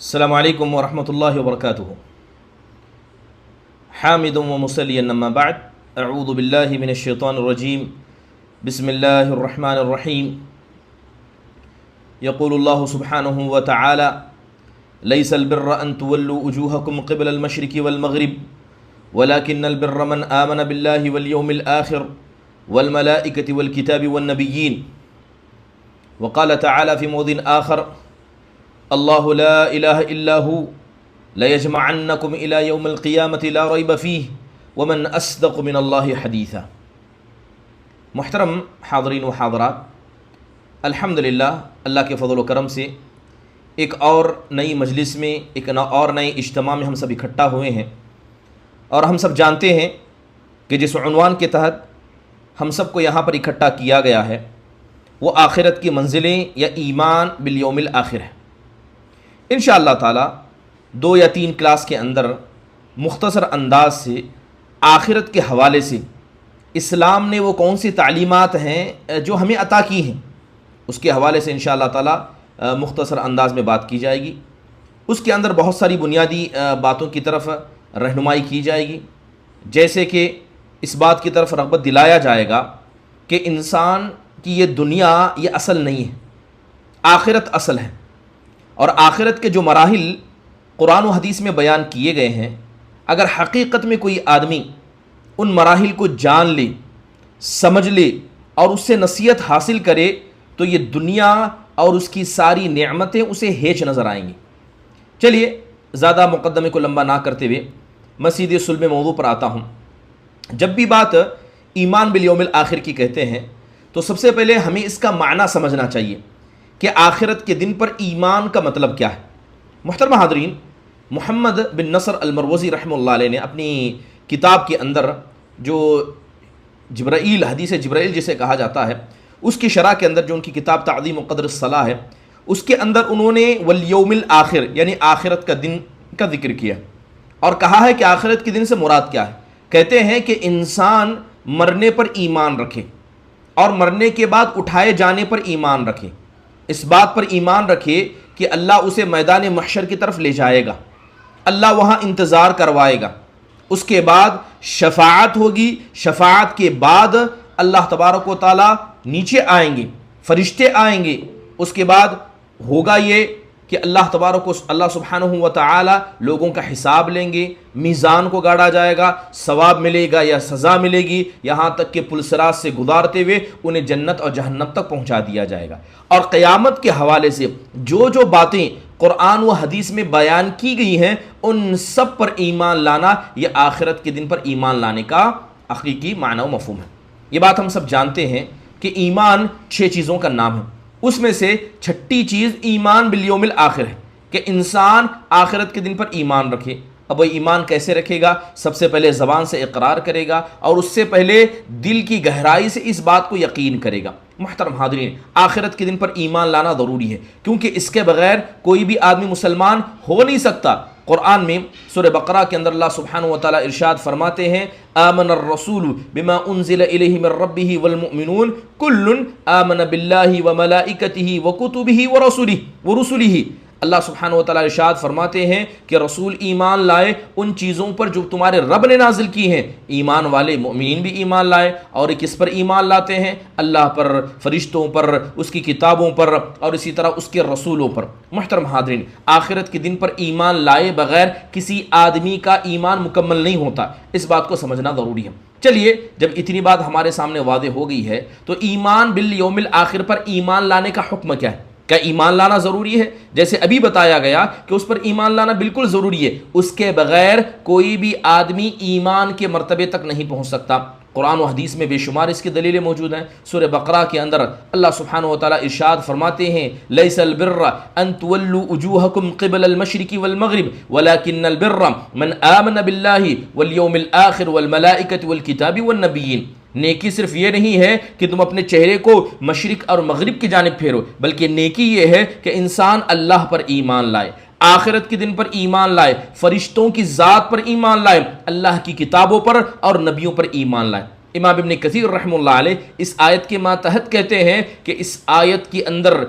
السلام علیکم ورحمۃ اللہ وبرکاتہ۔ حامد و مصلیا اما بعد، اعوذ باللہ من الشیطان الرجیم، بسم اللہ الرحمن الرحیم۔ یقول اللہ سبحانہ وتعالی لیس البر ان تولوا وجوہکم قبل المشرق والمغرب ولکن البر من آمن باللہ والیوم الآخر والملائکۃ والکتاب والنبیین۔ وقال تعالی فی موضع آخر اللہ لا الہ الا ہو لیجمعنکم الی یوم القیامۃ لا ریب فیہ ومن اصدق من اللہ حدیثا۔ محترم حاضرین و حاضرات، الحمدللہ اللہ کے فضل و کرم سے ایک اور نئی مجلس میں، ایک اور نئے اجتماع میں ہم سب اکٹھا ہوئے ہیں، اور ہم سب جانتے ہیں کہ جس عنوان کے تحت ہم سب کو یہاں پر اکٹھا کیا گیا ہے وہ آخرت کی منزلیں یا ایمان بالیوم الآخر ہے۔ انشاءاللہ تعالی 2 یا 3 کلاس کے اندر مختصر انداز سے آخرت کے حوالے سے اسلام نے وہ کون سی تعلیمات ہیں جو ہمیں عطا کی ہیں، اس کے حوالے سے انشاءاللہ تعالی مختصر انداز میں بات کی جائے گی۔ اس کے اندر بہت ساری بنیادی باتوں کی طرف رہنمائی کی جائے گی، جیسے کہ اس بات کی طرف رغبت دلایا جائے گا کہ انسان کی یہ دنیا یہ اصل نہیں ہے، آخرت اصل ہے، اور آخرت کے جو مراحل قرآن و حدیث میں بیان کیے گئے ہیں، اگر حقیقت میں کوئی آدمی ان مراحل کو جان لے، سمجھ لے اور اس سے نصیحت حاصل کرے تو یہ دنیا اور اس کی ساری نعمتیں اسے ہیچ نظر آئیں گی۔ چلیے زیادہ مقدمے کو لمبا نہ کرتے ہوئے میں سیدھے صلب موضوع پر آتا ہوں۔ جب بھی بات ایمان بالیوم الآخر کی کہتے ہیں تو سب سے پہلے ہمیں اس کا معنی سمجھنا چاہیے کہ آخرت کے دن پر ایمان کا مطلب کیا ہے۔ محترم حاضرین، محمد بن نصر المروزی رحمہ اللہ علیہ نے اپنی کتاب کے اندر جو جبرائیل، حدیث جبرائیل جسے کہا جاتا ہے، اس کی شرح کے اندر جو ان کی کتاب تعظیم و قدر الصلاح ہے، اس کے اندر انہوں نے والیوم الآخر یعنی آخرت کا دن کا ذکر کیا اور کہا ہے کہ آخرت کے دن سے مراد کیا ہے۔ کہتے ہیں کہ انسان مرنے پر ایمان رکھے اور مرنے کے بعد اٹھائے جانے پر ایمان رکھے، اس بات پر ایمان رکھے کہ اللہ اسے میدان محشر کی طرف لے جائے گا، اللہ وہاں انتظار کروائے گا، اس کے بعد شفاعت ہوگی، شفاعت کے بعد اللہ تبارک و تعالیٰ نیچے آئیں گے، فرشتے آئیں گے، اس کے بعد ہوگا یہ کہ اللہ سبحانہ و تعالی لوگوں کا حساب لیں گے، میزان کو گاڑا جائے گا، ثواب ملے گا یا سزا ملے گی، یہاں تک کہ پل صراط سے گزارتے ہوئے انہیں جنت اور جہنم تک پہنچا دیا جائے گا۔ اور قیامت کے حوالے سے جو باتیں قرآن و حدیث میں بیان کی گئی ہیں ان سب پر ایمان لانا یہ آخرت کے دن پر ایمان لانے کا حقیقی معنی و مفہوم ہے۔ یہ بات ہم سب جانتے ہیں کہ ایمان 6 چیزوں کا نام ہے، اس میں سے چھٹی چیز ایمان بالیوم الآخر ہے کہ انسان آخرت کے دن پر ایمان رکھے۔ اب وہ ایمان کیسے رکھے گا؟ سب سے پہلے زبان سے اقرار کرے گا اور اس سے پہلے دل کی گہرائی سے اس بات کو یقین کرے گا۔ محترم حاضرین، آخرت کے دن پر ایمان لانا ضروری ہے کیونکہ اس کے بغیر کوئی بھی آدمی مسلمان ہو نہیں سکتا۔ قرآن میں سورہ بقرہ کے اندر اللہ سبحانہ و تعالیٰ ارشاد فرماتے ہیں آمن الرسول بما انزل الیہ من ربہ والمؤمنون کل آمن باللہ وملائکتہ وکتبہ ورسلہ۔ اللہ سبحانہ و تعالیٰ ارشاد فرماتے ہیں کہ رسول ایمان لائے ان چیزوں پر جو تمہارے رب نے نازل کی ہیں۔ ایمان والے مومنین بھی ایمان لائے، اور کس پر ایمان لاتے ہیں؟ اللہ پر، فرشتوں پر، اس کی کتابوں پر اور اسی طرح اس کے رسولوں پر۔ محترم حاضرین، آخرت کے دن پر ایمان لائے بغیر کسی آدمی کا ایمان مکمل نہیں ہوتا، اس بات کو سمجھنا ضروری ہے۔ چلیے جب اتنی بات ہمارے سامنے واضح ہو گئی ہے تو ایمان بالیوم الآخر پر ایمان لانے کا حکم کیا ہے؟ کیا ایمان لانا ضروری ہے؟ جیسے ابھی بتایا گیا کہ اس پر ایمان لانا بالکل ضروری ہے، اس کے بغیر کوئی بھی آدمی ایمان کے مرتبے تک نہیں پہنچ سکتا۔ قرآن و حدیث میں بے شمار اس کی دلیلیں موجود ہیں۔ سورہ بقرہ کے اندر اللہ سبحانہ و تعالیٰ ارشاد فرماتے ہیں لیس البر ان تولوا وجوہکم قبل المشرق والمغرب ولکن البر من آمن باللہ والیوم الآخر والملائکۃ والکتاب والنبیین۔ نیکی صرف یہ نہیں ہے کہ تم اپنے چہرے کو مشرق اور مغرب کی جانب پھیرو، بلکہ نیکی یہ ہے کہ انسان اللہ پر ایمان لائے، آخرت کے دن پر ایمان لائے، فرشتوں کی ذات پر ایمان لائے، اللہ کی کتابوں پر اور نبیوں پر ایمان لائے۔ امام ابن کثیر رحمہ اللہ علیہ اس آیت کے ماتحت کہتے ہیں کہ اس آیت کے اندر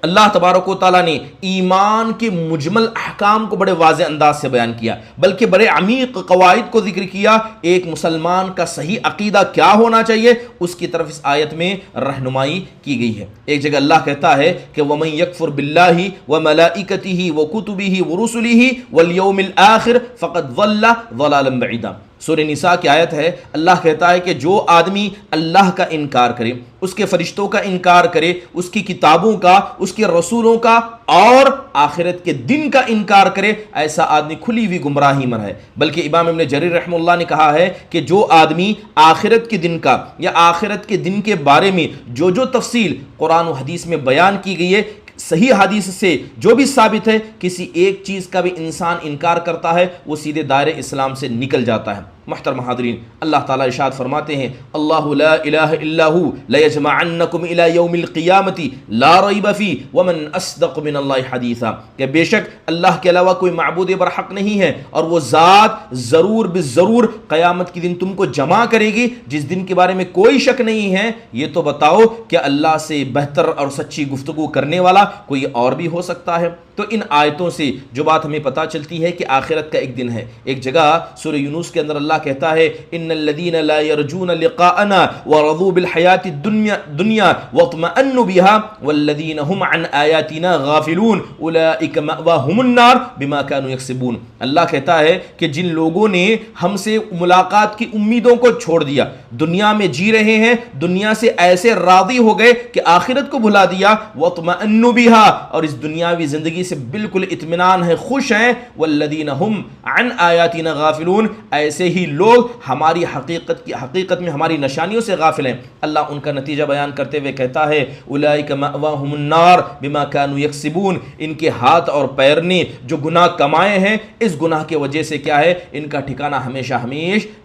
اللہ تبارک و تعالیٰ نے ایمان کے مجمل احکام کو بڑے واضح انداز سے بیان کیا، بلکہ بڑے عمیق قواعد کو ذکر کیا۔ ایک مسلمان کا صحیح عقیدہ کیا ہونا چاہیے اس کی طرف اس آیت میں رہنمائی کی گئی ہے۔ ایک جگہ اللہ کہتا ہے کہ وَمَن يَكْفُرْ بِاللَّهِ وَمَلَائِكَتِهِ وَكُتُبِهِ وَرُسُلِهِ وَالْيَوْمِ الْآخِرِ فَقَدْ ضَلَّ ضَلَالًا بَعِيدًا۔ سورہ نساء کی آیت ہے، اللہ کہتا ہے کہ جو آدمی اللہ کا انکار کرے، اس کے فرشتوں کا انکار کرے، اس کی کتابوں کا، اس کے رسولوں کا اور آخرت کے دن کا انکار کرے، ایسا آدمی کھلی ہوئی گمراہی میں ہے۔ بلکہ امام ابن جریر رحمہ اللہ نے کہا ہے کہ جو آدمی آخرت کے دن کا یا آخرت کے دن کے بارے میں جو تفصیل قرآن و حدیث میں بیان کی گئی ہے، صحیح حدیث سے جو بھی ثابت ہے، کسی ایک چیز کا بھی انسان انکار کرتا ہے وہ سیدھے دائرے اسلام سے نکل جاتا ہے۔ محترم حاضرین، اللہ تعالیٰ ارشاد فرماتے ہیں اللہ لا الہ الا ہو لیجمعنکم الی یوم القیامت لا ریب فیہ ومن اصدق من اللہ حدیثا، کہ بے شک اللہ کے علاوہ کوئی معبود برحق نہیں ہے اور وہ ذات ضرور بالضرور قیامت کے دن تم کو جمع کرے گی، جس دن کے بارے میں کوئی شک نہیں ہے۔ یہ تو بتاؤ کہ اللہ سے بہتر اور سچی گفتگو کرنے والا کوئی اور بھی ہو سکتا ہے؟ تو ان آیتوں سے جو بات ہمیں پتہ چلتی ہے کہ آخرت کا ایک دن ہے۔ ایک جگہ سورہ یونس کے اندر اللہ کہتا ہے ان الذین لا یرجون لقاءنا ورضوا بالحیاۃ الدنیا واطمأنوا بها والذین هم عن آیاتنا غافلون اولئک مأواهم النار بما كانوا یکسبون۔ اللہ کہتا ہے کہ جن لوگوں نے ہم سے ملاقات کی امیدوں کو چھوڑ دیا، دنیا میں جی رہے ہیں، دنیا سے ایسے راضی ہو گئے کہ آخرت کو بھلا دیا، واطمأنوا بها، اور اس دنیاوی زندگی سے بالکل اطمینان ہے، خوش ہیں، والذین هم عن آیاتنا غافلون، ایسے ہی لوگ ہماری حقیقت میں ہماری نشانیوں سے غافل ہیں۔ اللہ ان کا نتیجہ بیان کرتے ہوئے کہتا ہے اولئک مأواہم النار بما كانوا یکسبون، ان کے ہاتھ اور پیر نے جو گناہ کمائے ہیں اس گناہ کی وجہ سے کیا ہے، ان کا ٹھکانہ ہمیشہ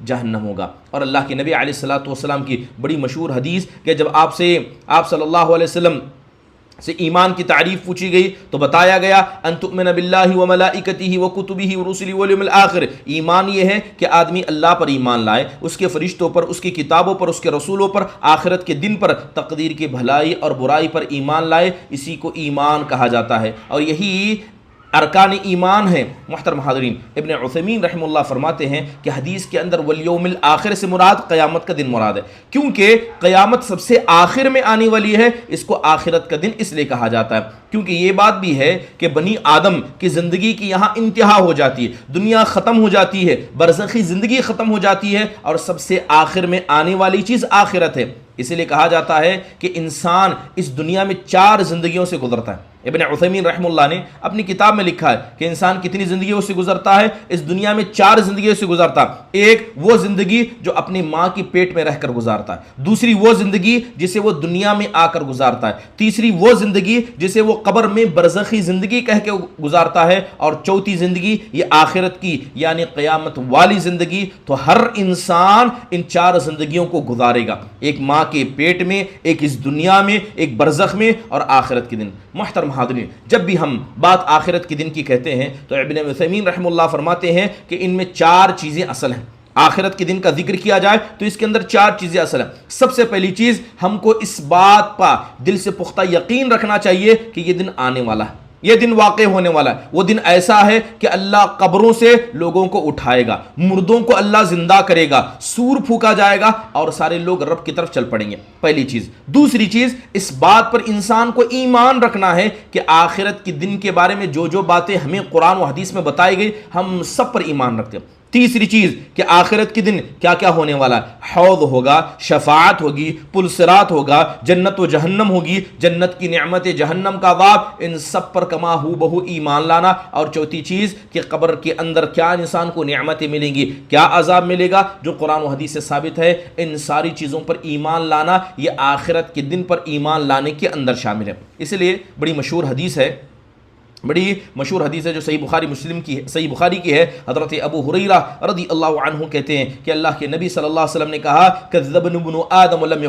جہنم ہوگا۔ اور اللہ کے نبی علیہ الصلوۃ والسلام کی بڑی مشہور حدیث کہ جب آپ صلی اللہ علیہ وسلم سے ایمان کی تعریف پوچھی گئی تو بتایا گیا ان تؤمن باللہ وملائکتہ وکتبہ ورسلہ والیوم الآخر، ایمان یہ ہے کہ آدمی اللہ پر ایمان لائے، اس کے فرشتوں پر، اس کی کتابوں پر، اس کے رسولوں پر، آخرت کے دن پر، تقدیر کی بھلائی اور برائی پر ایمان لائے، اسی کو ایمان کہا جاتا ہے اور یہی ارکان ایمان ہے۔ محترم حاضرین، ابن عثیمین رحمہ اللہ فرماتے ہیں کہ حدیث کے اندر والیوم الآخر سے مراد قیامت کا دن مراد ہے، کیونکہ قیامت سب سے آخر میں آنے والی ہے، اس کو آخرت کا دن اس لیے کہا جاتا ہے کیونکہ یہ بات بھی ہے کہ بنی آدم کی زندگی کی یہاں انتہا ہو جاتی ہے، دنیا ختم ہو جاتی ہے، برزخی زندگی ختم ہو جاتی ہے اور سب سے آخر میں آنے والی چیز آخرت ہے۔ اسی لیے کہا جاتا ہے کہ انسان اس دنیا میں 4 زندگیوں سے گزرتا ہے۔ ابن عثیمین رحمہ اللہ نے اپنی کتاب میں لکھا ہے کہ انسان کتنی زندگیوں سے گزرتا ہے، اس دنیا میں 4 زندگیوں سے گزرتا ہے۔ ایک وہ زندگی جو اپنی ماں کی پیٹ میں رہ کر گزارتا ہے، دوسری وہ زندگی جسے وہ دنیا میں آ کر گزارتا ہے، تیسری وہ زندگی جسے وہ قبر میں برزخی زندگی کہہ کے گزارتا ہے، اور چوتھی زندگی یہ آخرت کی یعنی قیامت والی زندگی۔ تو ہر انسان ان 4 زندگیوں کو گزارے گا، ایک ماں کے پیٹ میں، ایک اس دنیا میں، ایک برزخ میں اور آخرت کے دن۔ محترم حاضرین، جب بھی ہم بات آخرت کے دن کی کہتے ہیں تو ابن عثیمین رحمہ اللہ فرماتے ہیں کہ ان میں 4 چیزیں اصل ہیں۔ آخرت کے دن کا ذکر کیا جائے تو اس کے اندر 4 چیزیں اصل ہیں۔ سب سے پہلی چیز، ہم کو اس بات پر دل سے پختہ یقین رکھنا چاہیے کہ یہ دن آنے والا ہے، یہ دن واقع ہونے والا ہے۔ وہ دن ایسا ہے کہ اللہ قبروں سے لوگوں کو اٹھائے گا، مردوں کو اللہ زندہ کرے گا، سور پھونکا جائے گا اور سارے لوگ رب کی طرف چل پڑیں گے، پہلی چیز۔ دوسری چیز، اس بات پر انسان کو ایمان رکھنا ہے کہ آخرت کے دن کے بارے میں جو باتیں ہمیں قرآن و حدیث میں بتائی گئی ہم سب پر ایمان رکھتے ہیں۔ تیسری چیز کہ آخرت کے دن کیا کیا ہونے والا ہے، حوض ہوگا، شفاعت ہوگی، پل صراط ہوگا، جنت و جہنم ہوگی، جنت کی نعمت، جہنم کا عذاب، ان سب پر کما ہو بہو ایمان لانا۔ اور چوتھی چیز کہ قبر کے اندر کیا انسان کو نعمتیں ملیں گی، کیا عذاب ملے گا، جو قرآن و حدیث سے ثابت ہے، ان ساری چیزوں پر ایمان لانا یہ آخرت کے دن پر ایمان لانے کے اندر شامل ہے۔ اس لیے بڑی مشہور حدیث ہے جو صحیح بخاری کی ہے، حضرت ابو ہریرہ رضی اللہ عنہ کہتے ہیں کہ اللہ کے نبی صلی اللہ علیہ وسلم نے کہا کذب ابن آدم ولم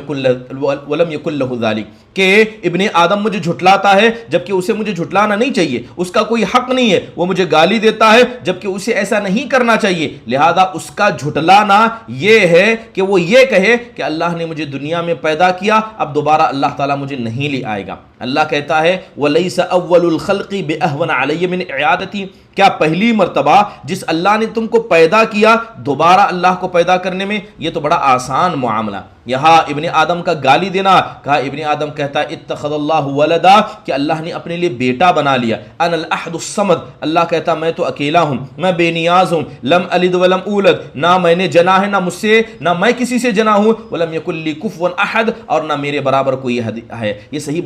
یکن لہ ذلک، کہ ابن آدم مجھے جھٹلاتا ہے جبکہ اسے مجھے جھٹلانا نہیں چاہیے، اس کا کوئی حق نہیں ہے، وہ مجھے گالی دیتا ہے جبکہ اسے ایسا نہیں کرنا چاہیے، لہذا اس کا جھٹلانا یہ ہے کہ وہ یہ کہے کہ اللہ نے مجھے دنیا میں پیدا کیا، اب دوبارہ اللہ تعالیٰ مجھے نہیں لے آئے گا۔ اللہ کہتا ہے وَلَيْسَ أَوَّلُ الْخَلْقِ بِأَهْوَنَ عَلَيَّ مِنْ إِعَادَتِي، کیا پہلی مرتبہ جس اللہ نے تم کو پیدا کیا دوبارہ اللہ کو پیدا کرنے میں یہ تو بڑا آسان معاملہ۔ یہاں ابن آدم کا گالی دینا، کہا ابن آدم کہتا ہے اتخذ اللہ ولدا، کہ اللہ نے اپنے لیے بیٹا بنا لیا۔ انا الاحد الصمد، اللہ کہتا میں تو اکیلا ہوں، میں بے نیاز ہوں۔ لم الد ولم اولد، نہ میں نے جنا ہے نہ مجھ سے نہ میں کسی سے جنا ہوں۔ ولم یکن لی کفوا احد، اور نہ میرے برابر کوئی ہے۔ یہ صحیح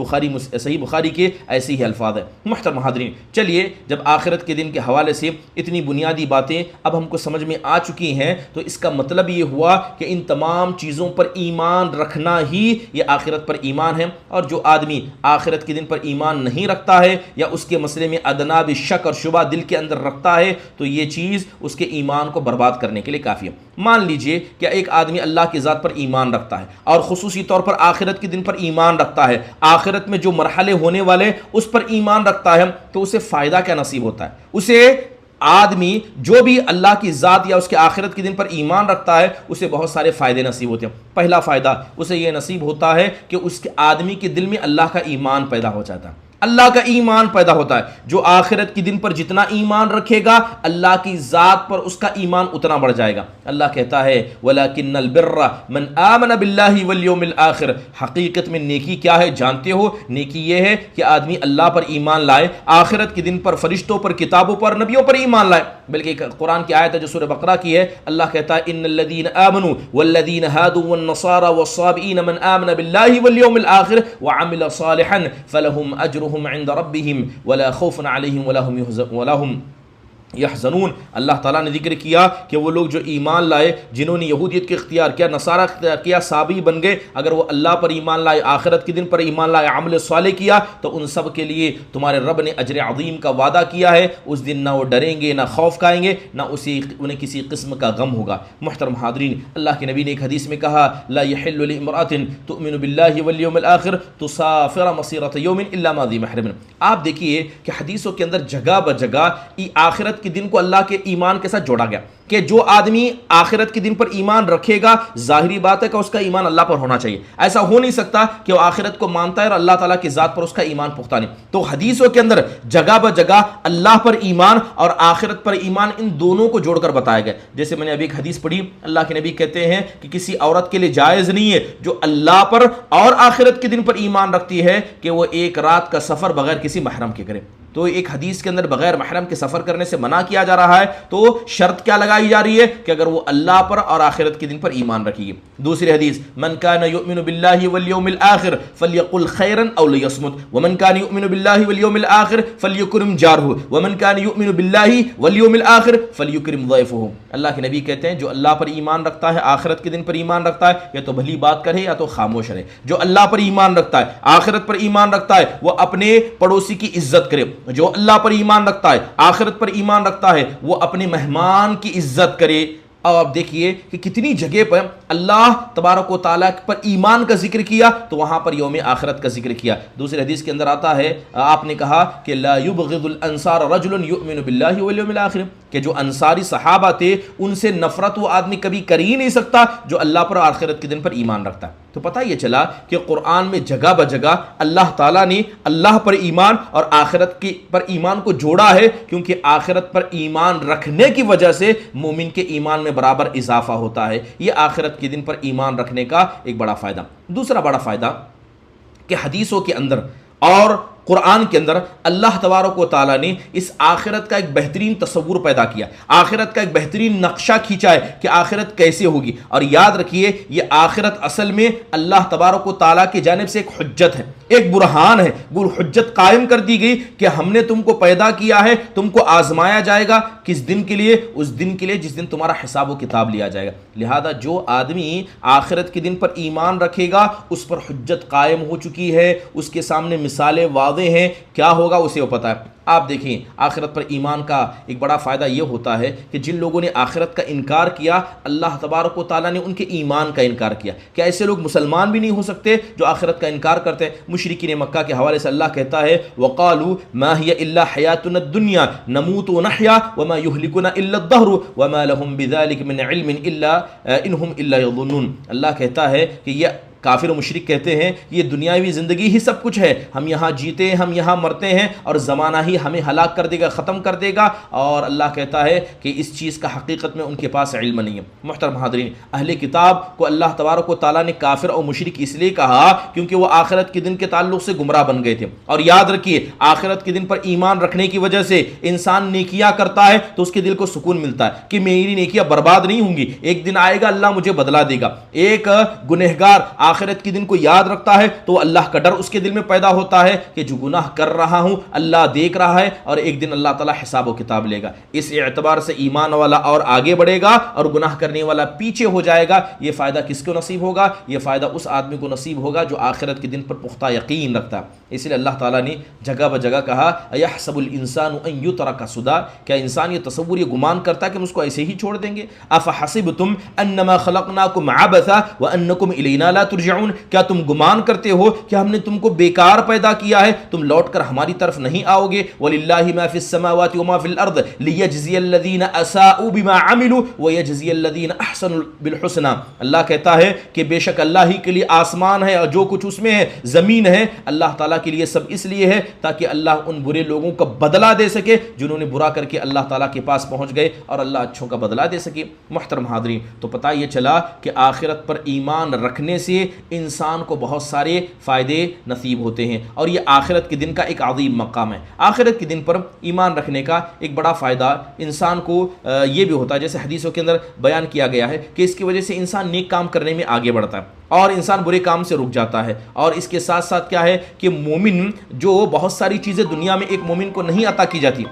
بخاری کے ایسے ہی الفاظ ہیں۔ محترم حاضرین، چلیے جب آخرت کے دن کے حوالے سے اتنی بنیادی باتیں اب ہم کو سمجھ میں آ چکی ہیں، تو اس کا مطلب یہ ہوا کہ ان تمام چیزوں پر ایمان رکھنا ہی یہ آخرت پر ایمان ہے، اور جو آدمی آخرت کے دن پر ایمان نہیں رکھتا ہے یا اس کے مسئلے میں ادنا بھی شک اور شبہ دل کے اندر رکھتا ہے تو یہ چیز اس کے ایمان کو برباد کرنے کے لیے کافی ہے۔ مان لیجئے کہ ایک آدمی اللہ کی ذات پر ایمان رکھتا ہے اور خصوصی طور پر آخرت کے دن پر ایمان رکھتا ہے، آخرت میں جو مرحلے ہونے والے اس پر ایمان رکھتا ہے، تو اسے فائدہ کیا نصیب ہوتا ہے؟ اسے آدمی جو بھی اللہ کی ذات یا اس کے آخرت کے دن پر ایمان رکھتا ہے اسے بہت سارے فائدے نصیب ہوتے ہیں۔ پہلا فائدہ اسے یہ نصیب ہوتا ہے کہ اس کے آدمی کے دل میں اللہ کا ایمان پیدا ہو جاتا ہے، اللہ کا ایمان پیدا ہوتا ہے۔ جو آخرت کے دن پر جتنا ایمان رکھے گا اللہ کی ذات پر اس کا ایمان اتنا بڑھ جائے گا۔ اللہ کہتا ہے وَلَكِنَّ الْبِرَّ مَنْ آمَنَ بِاللَّهِ وَالْيَوْمِ الْآخِرِ، حقیقت میں نیکی کیا ہے جانتے ہو؟ نیکی یہ ہے کہ آدمی اللہ پر ایمان لائے، آخرت کے دن پر، فرشتوں پر، کتابوں پر، نبیوں پر ایمان لائے۔ بلکہ ایک قرآن کی آیت ہے جو سورہ بقرہ کی ہے، اللہ کہتا ہے ان الذین آمنوا والذین ہادوا والنصارى والصابئین من آمن باللہ والیوم الآخر وعمل صالحا فلہم اجرہم عند ربہم ولا خوف علیہم ولا ہم یحزنون۔ اللہ تعالیٰ نے ذکر کیا کہ وہ لوگ جو ایمان لائے، جنہوں نے یہودیت کے اختیار کیا، نصارہ اختیار کیا، صابی بن گئے، اگر وہ اللہ پر ایمان لائے، آخرت کے دن پر ایمان لائے، عمل صالح کیا، تو ان سب کے لیے تمہارے رب نے اجر عظیم کا وعدہ کیا ہے۔ اس دن نہ وہ ڈریں گے، نہ خوف کھائیں گے، نہ انہیں کسی قسم کا غم ہوگا۔ محترم حاضرین، اللہ کے نبی نے ایک حدیث میں کہا لا يحل لامرأة تؤمن باللہ والیوم الآخر تسافر مسیرۃ یوم الا مع ذی محرم۔ آپ دیکھیے کہ حدیثوں کے اندر جگہ بجگہ آخرت کے دن کو اللہ کے ایمان کے ساتھ جوڑا گیا کہ جو آدمی آخرت کے دن پر ایمان رکھے گا، ظاہری بات ہے کہ اس کا ایمان اللہ پر ہونا چاہیے۔ ایسا ہو نہیں سکتا کہ وہ آخرت کو مانتا ہے اور اللہ تعالیٰ کی ذات پر اس کا ایمان پختہ نہیں۔ تو حدیثوں کے اندر جگہ بجگہ اللہ پر ایمان اور آخرت پر ایمان، ان دونوں کو جوڑ کر بتایا گیا۔ جیسے میں نے ابھی ایک حدیث پڑھی، اللہ کے نبی کہتے ہیں کہ کسی عورت کے لیے جائز نہیں ہے جو اللہ پر اور آخرت کے دن پر ایمان رکھتی ہے کہ وہ ایک رات کا سفر بغیر کسی محرم کے کرے۔ تو ایک حدیث کے اندر بغیر محرم کے سفر کرنے سے منع کیا جا رہا ہے، تو شرط کیا لگائی جا رہی ہے کہ اگر وہ اللہ پر اور آخرت کے دن پر ایمان رکھے گی۔ دوسری حدیث من کان یؤمن باللہ والیوم الآخر فلیقل خیرا او لیصمت ومن کان یؤمن باللہ والیوم الآخر فلیکرم جارہ ومن کان یؤمن باللہ والیوم الآخر فلیکرم ضیفہ۔ اللہ کے نبی کہتے ہیں جو اللہ پر ایمان رکھتا ہے، آخرت کے دن پر ایمان رکھتا ہے، یا تو بھلی بات کرے یا تو خاموش رہے۔ جو اللہ پر ایمان رکھتا ہے، آخرت پر ایمان رکھتا ہے، وہ اپنے پڑوسی کی عزت کرے۔ جو اللہ پر ایمان رکھتا ہے، آخرت پر ایمان رکھتا ہے، وہ اپنے مہمان کی عزت کرے۔ اور آپ دیکھیے کہ کتنی جگہ پر اللہ تبارک و تعالیٰ پر ایمان کا ذکر کیا تو وہاں پر یوم آخرت کا ذکر کیا۔ دوسری حدیث کے اندر آتا ہے، آپ نے کہا کہ لا یبغض الانصار رجل یؤمن باللہ والیوم الآخر، کہ جو انصاری صحابہ تھے ان سے نفرت وہ آدمی کبھی کر ہی نہیں سکتا جو اللہ پر اور آخرت کے دن پر ایمان رکھتا ہے۔ تو پتہ یہ چلا کہ قرآن میں جگہ بجگہ اللہ تعالیٰ نے اللہ پر ایمان اور آخرت کی پر ایمان کو جوڑا ہے، کیونکہ آخرت پر ایمان رکھنے کی وجہ سے مومن کے ایمان میں برابر اضافہ ہوتا ہے۔ یہ آخرت کے دن پر ایمان رکھنے کا ایک بڑا فائدہ۔ دوسرا بڑا فائدہ کہ حدیثوں کے اندر اور قرآن کے اندر اللہ تبارک و تعالیٰ نے اس آخرت کا ایک بہترین تصور پیدا کیا، آخرت کا ایک بہترین نقشہ کھینچا ہے کہ آخرت کیسے ہوگی۔ اور یاد رکھیے یہ آخرت اصل میں اللہ تبارک و تعالیٰ کی جانب سے ایک حجت ہے، ایک برہان ہے، حجت قائم کر دی گئی کہ ہم نے تم کو پیدا کیا ہے، تم کو آزمایا جائے گا۔ کس دن کے لیے؟ اس دن کے لیے جس دن تمہارا حساب و کتاب لیا جائے گا۔ لہذا جو آدمی آخرت کے دن پر ایمان رکھے گا اس پر حجت قائم ہو چکی ہے، اس کے سامنے مثالیں واضح ہیں، کیا ہوگا اسے وہ پتہ ہے۔ آپ دیکھیں آخرت پر ایمان کا ایک بڑا فائدہ یہ ہوتا ہے کہ جن لوگوں نے آخرت کا انکار کیا اللہ تبارک و تعالیٰ نے ان کے ایمان کا انکار کیا کہ ایسے لوگ مسلمان بھی نہیں ہو سکتے جو آخرت کا انکار کرتے ہیں۔ مشرکین مکہ کے حوالے سے اللہ کہتا ہے وقالوا ما هي الا حیاتنا الدنیا نموت ونحیا وما يهلكنا الا الدهر وما لهم بذلك من علم الا انهم الا يظنون۔ اللہ کہتا ہے کہ یہ کافر و مشرک کہتے ہیں یہ دنیاوی زندگی ہی سب کچھ ہے، ہم یہاں جیتے ہیں، ہم یہاں مرتے ہیں اور زمانہ ہی ہمیں ہلاک کر دے گا، ختم کر دے گا، اور اللہ کہتا ہے کہ اس چیز کا حقیقت میں ان کے پاس علم نہیں ہے۔ محترم حاضرین، اہل کتاب کو اللہ تبارک و تعالیٰ نے کافر اور مشرک اس لیے کہا کیونکہ وہ آخرت کے دن کے تعلق سے گمراہ بن گئے تھے۔ اور یاد رکھیے، آخرت کے دن پر ایمان رکھنے کی وجہ سے انسان نیکیاں کرتا ہے تو اس کے دل کو سکون ملتا ہے کہ میری نیکیاں برباد نہیں ہوں گی، ایک دن آئے گا اللہ مجھے بدلا دے گا۔ ایک گنہگار آخرت کے دن کو یاد رکھتا ہے تو اللہ کا ڈر اس کے دل میں پیدا ہوتا ہے کہ جو گناہ کر رہا ہوں اللہ دیکھ رہا ہے اور ایک دن اللہ تعالیٰ حساب و کتاب لے گا۔ اس اعتبار سے ایمان والا اور آگے بڑھے گا اور گناہ کرنے والا پیچھے ہو جائے گا۔ یہ فائدہ کس کو نصیب ہوگا؟ یہ فائدہ اس آدمی کو نصیب ہوگا جو آخرت کے دن پر پختہ یقین رکھتا ہے۔ اس لیے اللہ تعالیٰ نے جگہ بجگہ کہا اَيَحْسَبُ الْإِنسَانُ أَن يُتْرَكَ سُدًى، کیا انسان یہ تصور، یہ گمان کرتا ہے کہ ہم اس کو ایسے ہی چھوڑ دیں گے؟ أَفَحَسِبْتُمْ أَنَّمَا خَلَقْنَاكُمْ عَبَثًا وَأَنَّكُمْ إِلَيْنَا لَا تُرْجَعُونَ، کیا تم گمان کرتے ہو کہ ہم نے تم کو بیکار پیدا کیا ہے، تم لوٹ کر ہماری طرف نہیں آؤ گے؟ وَلِلَّهِ مَا فِي السَّمَاوَاتِ وَمَا فِي الْأَرْضِ لِيَجْزِيَ الَّذِينَ أَسَاءُوا بِمَا عَمِلُوا وَيَجْزِيَ الَّذِينَ أَحْسَنُوا بِالْحُسْنَى۔ اللہ کہتا ہے کہ بے شک اللہ ہی کے لیے آسمان ہے اور جو کچھ اس میں ہے، زمین ہے، اللہ تعالیٰ کے لیے سب اس لیے ہے تاکہ اللہ ان برے لوگوں کا بدلہ دے سکے جنہوں نے برا کر کے اللہ تعالیٰ کے پاس پہنچ گئے، اور اللہ اچھوں کا بدلہ دے سکے۔ محترم حاضرین، تو پتہ یہ چلا کہ آخرت پر ایمان رکھنے سے انسان کو بہت سارے فائدے نصیب ہوتے ہیں، اور یہ آخرت کے دن کا ایک عظیم مقام ہے۔ آخرت کے دن پر ایمان رکھنے کا ایک بڑا فائدہ انسان کو یہ بھی ہوتا ہے، جیسے حدیثوں کے اندر بیان کیا گیا ہے کہ اس کی وجہ سے انسان نیک کام کرنے میں آگے بڑھتا ہے اور انسان برے کام سے رک جاتا ہے۔ اور اس کے ساتھ ساتھ کیا ہے کہ مومن جو بہت ساری چیزیں دنیا میں ایک مومن کو نہیں عطا کی جاتی،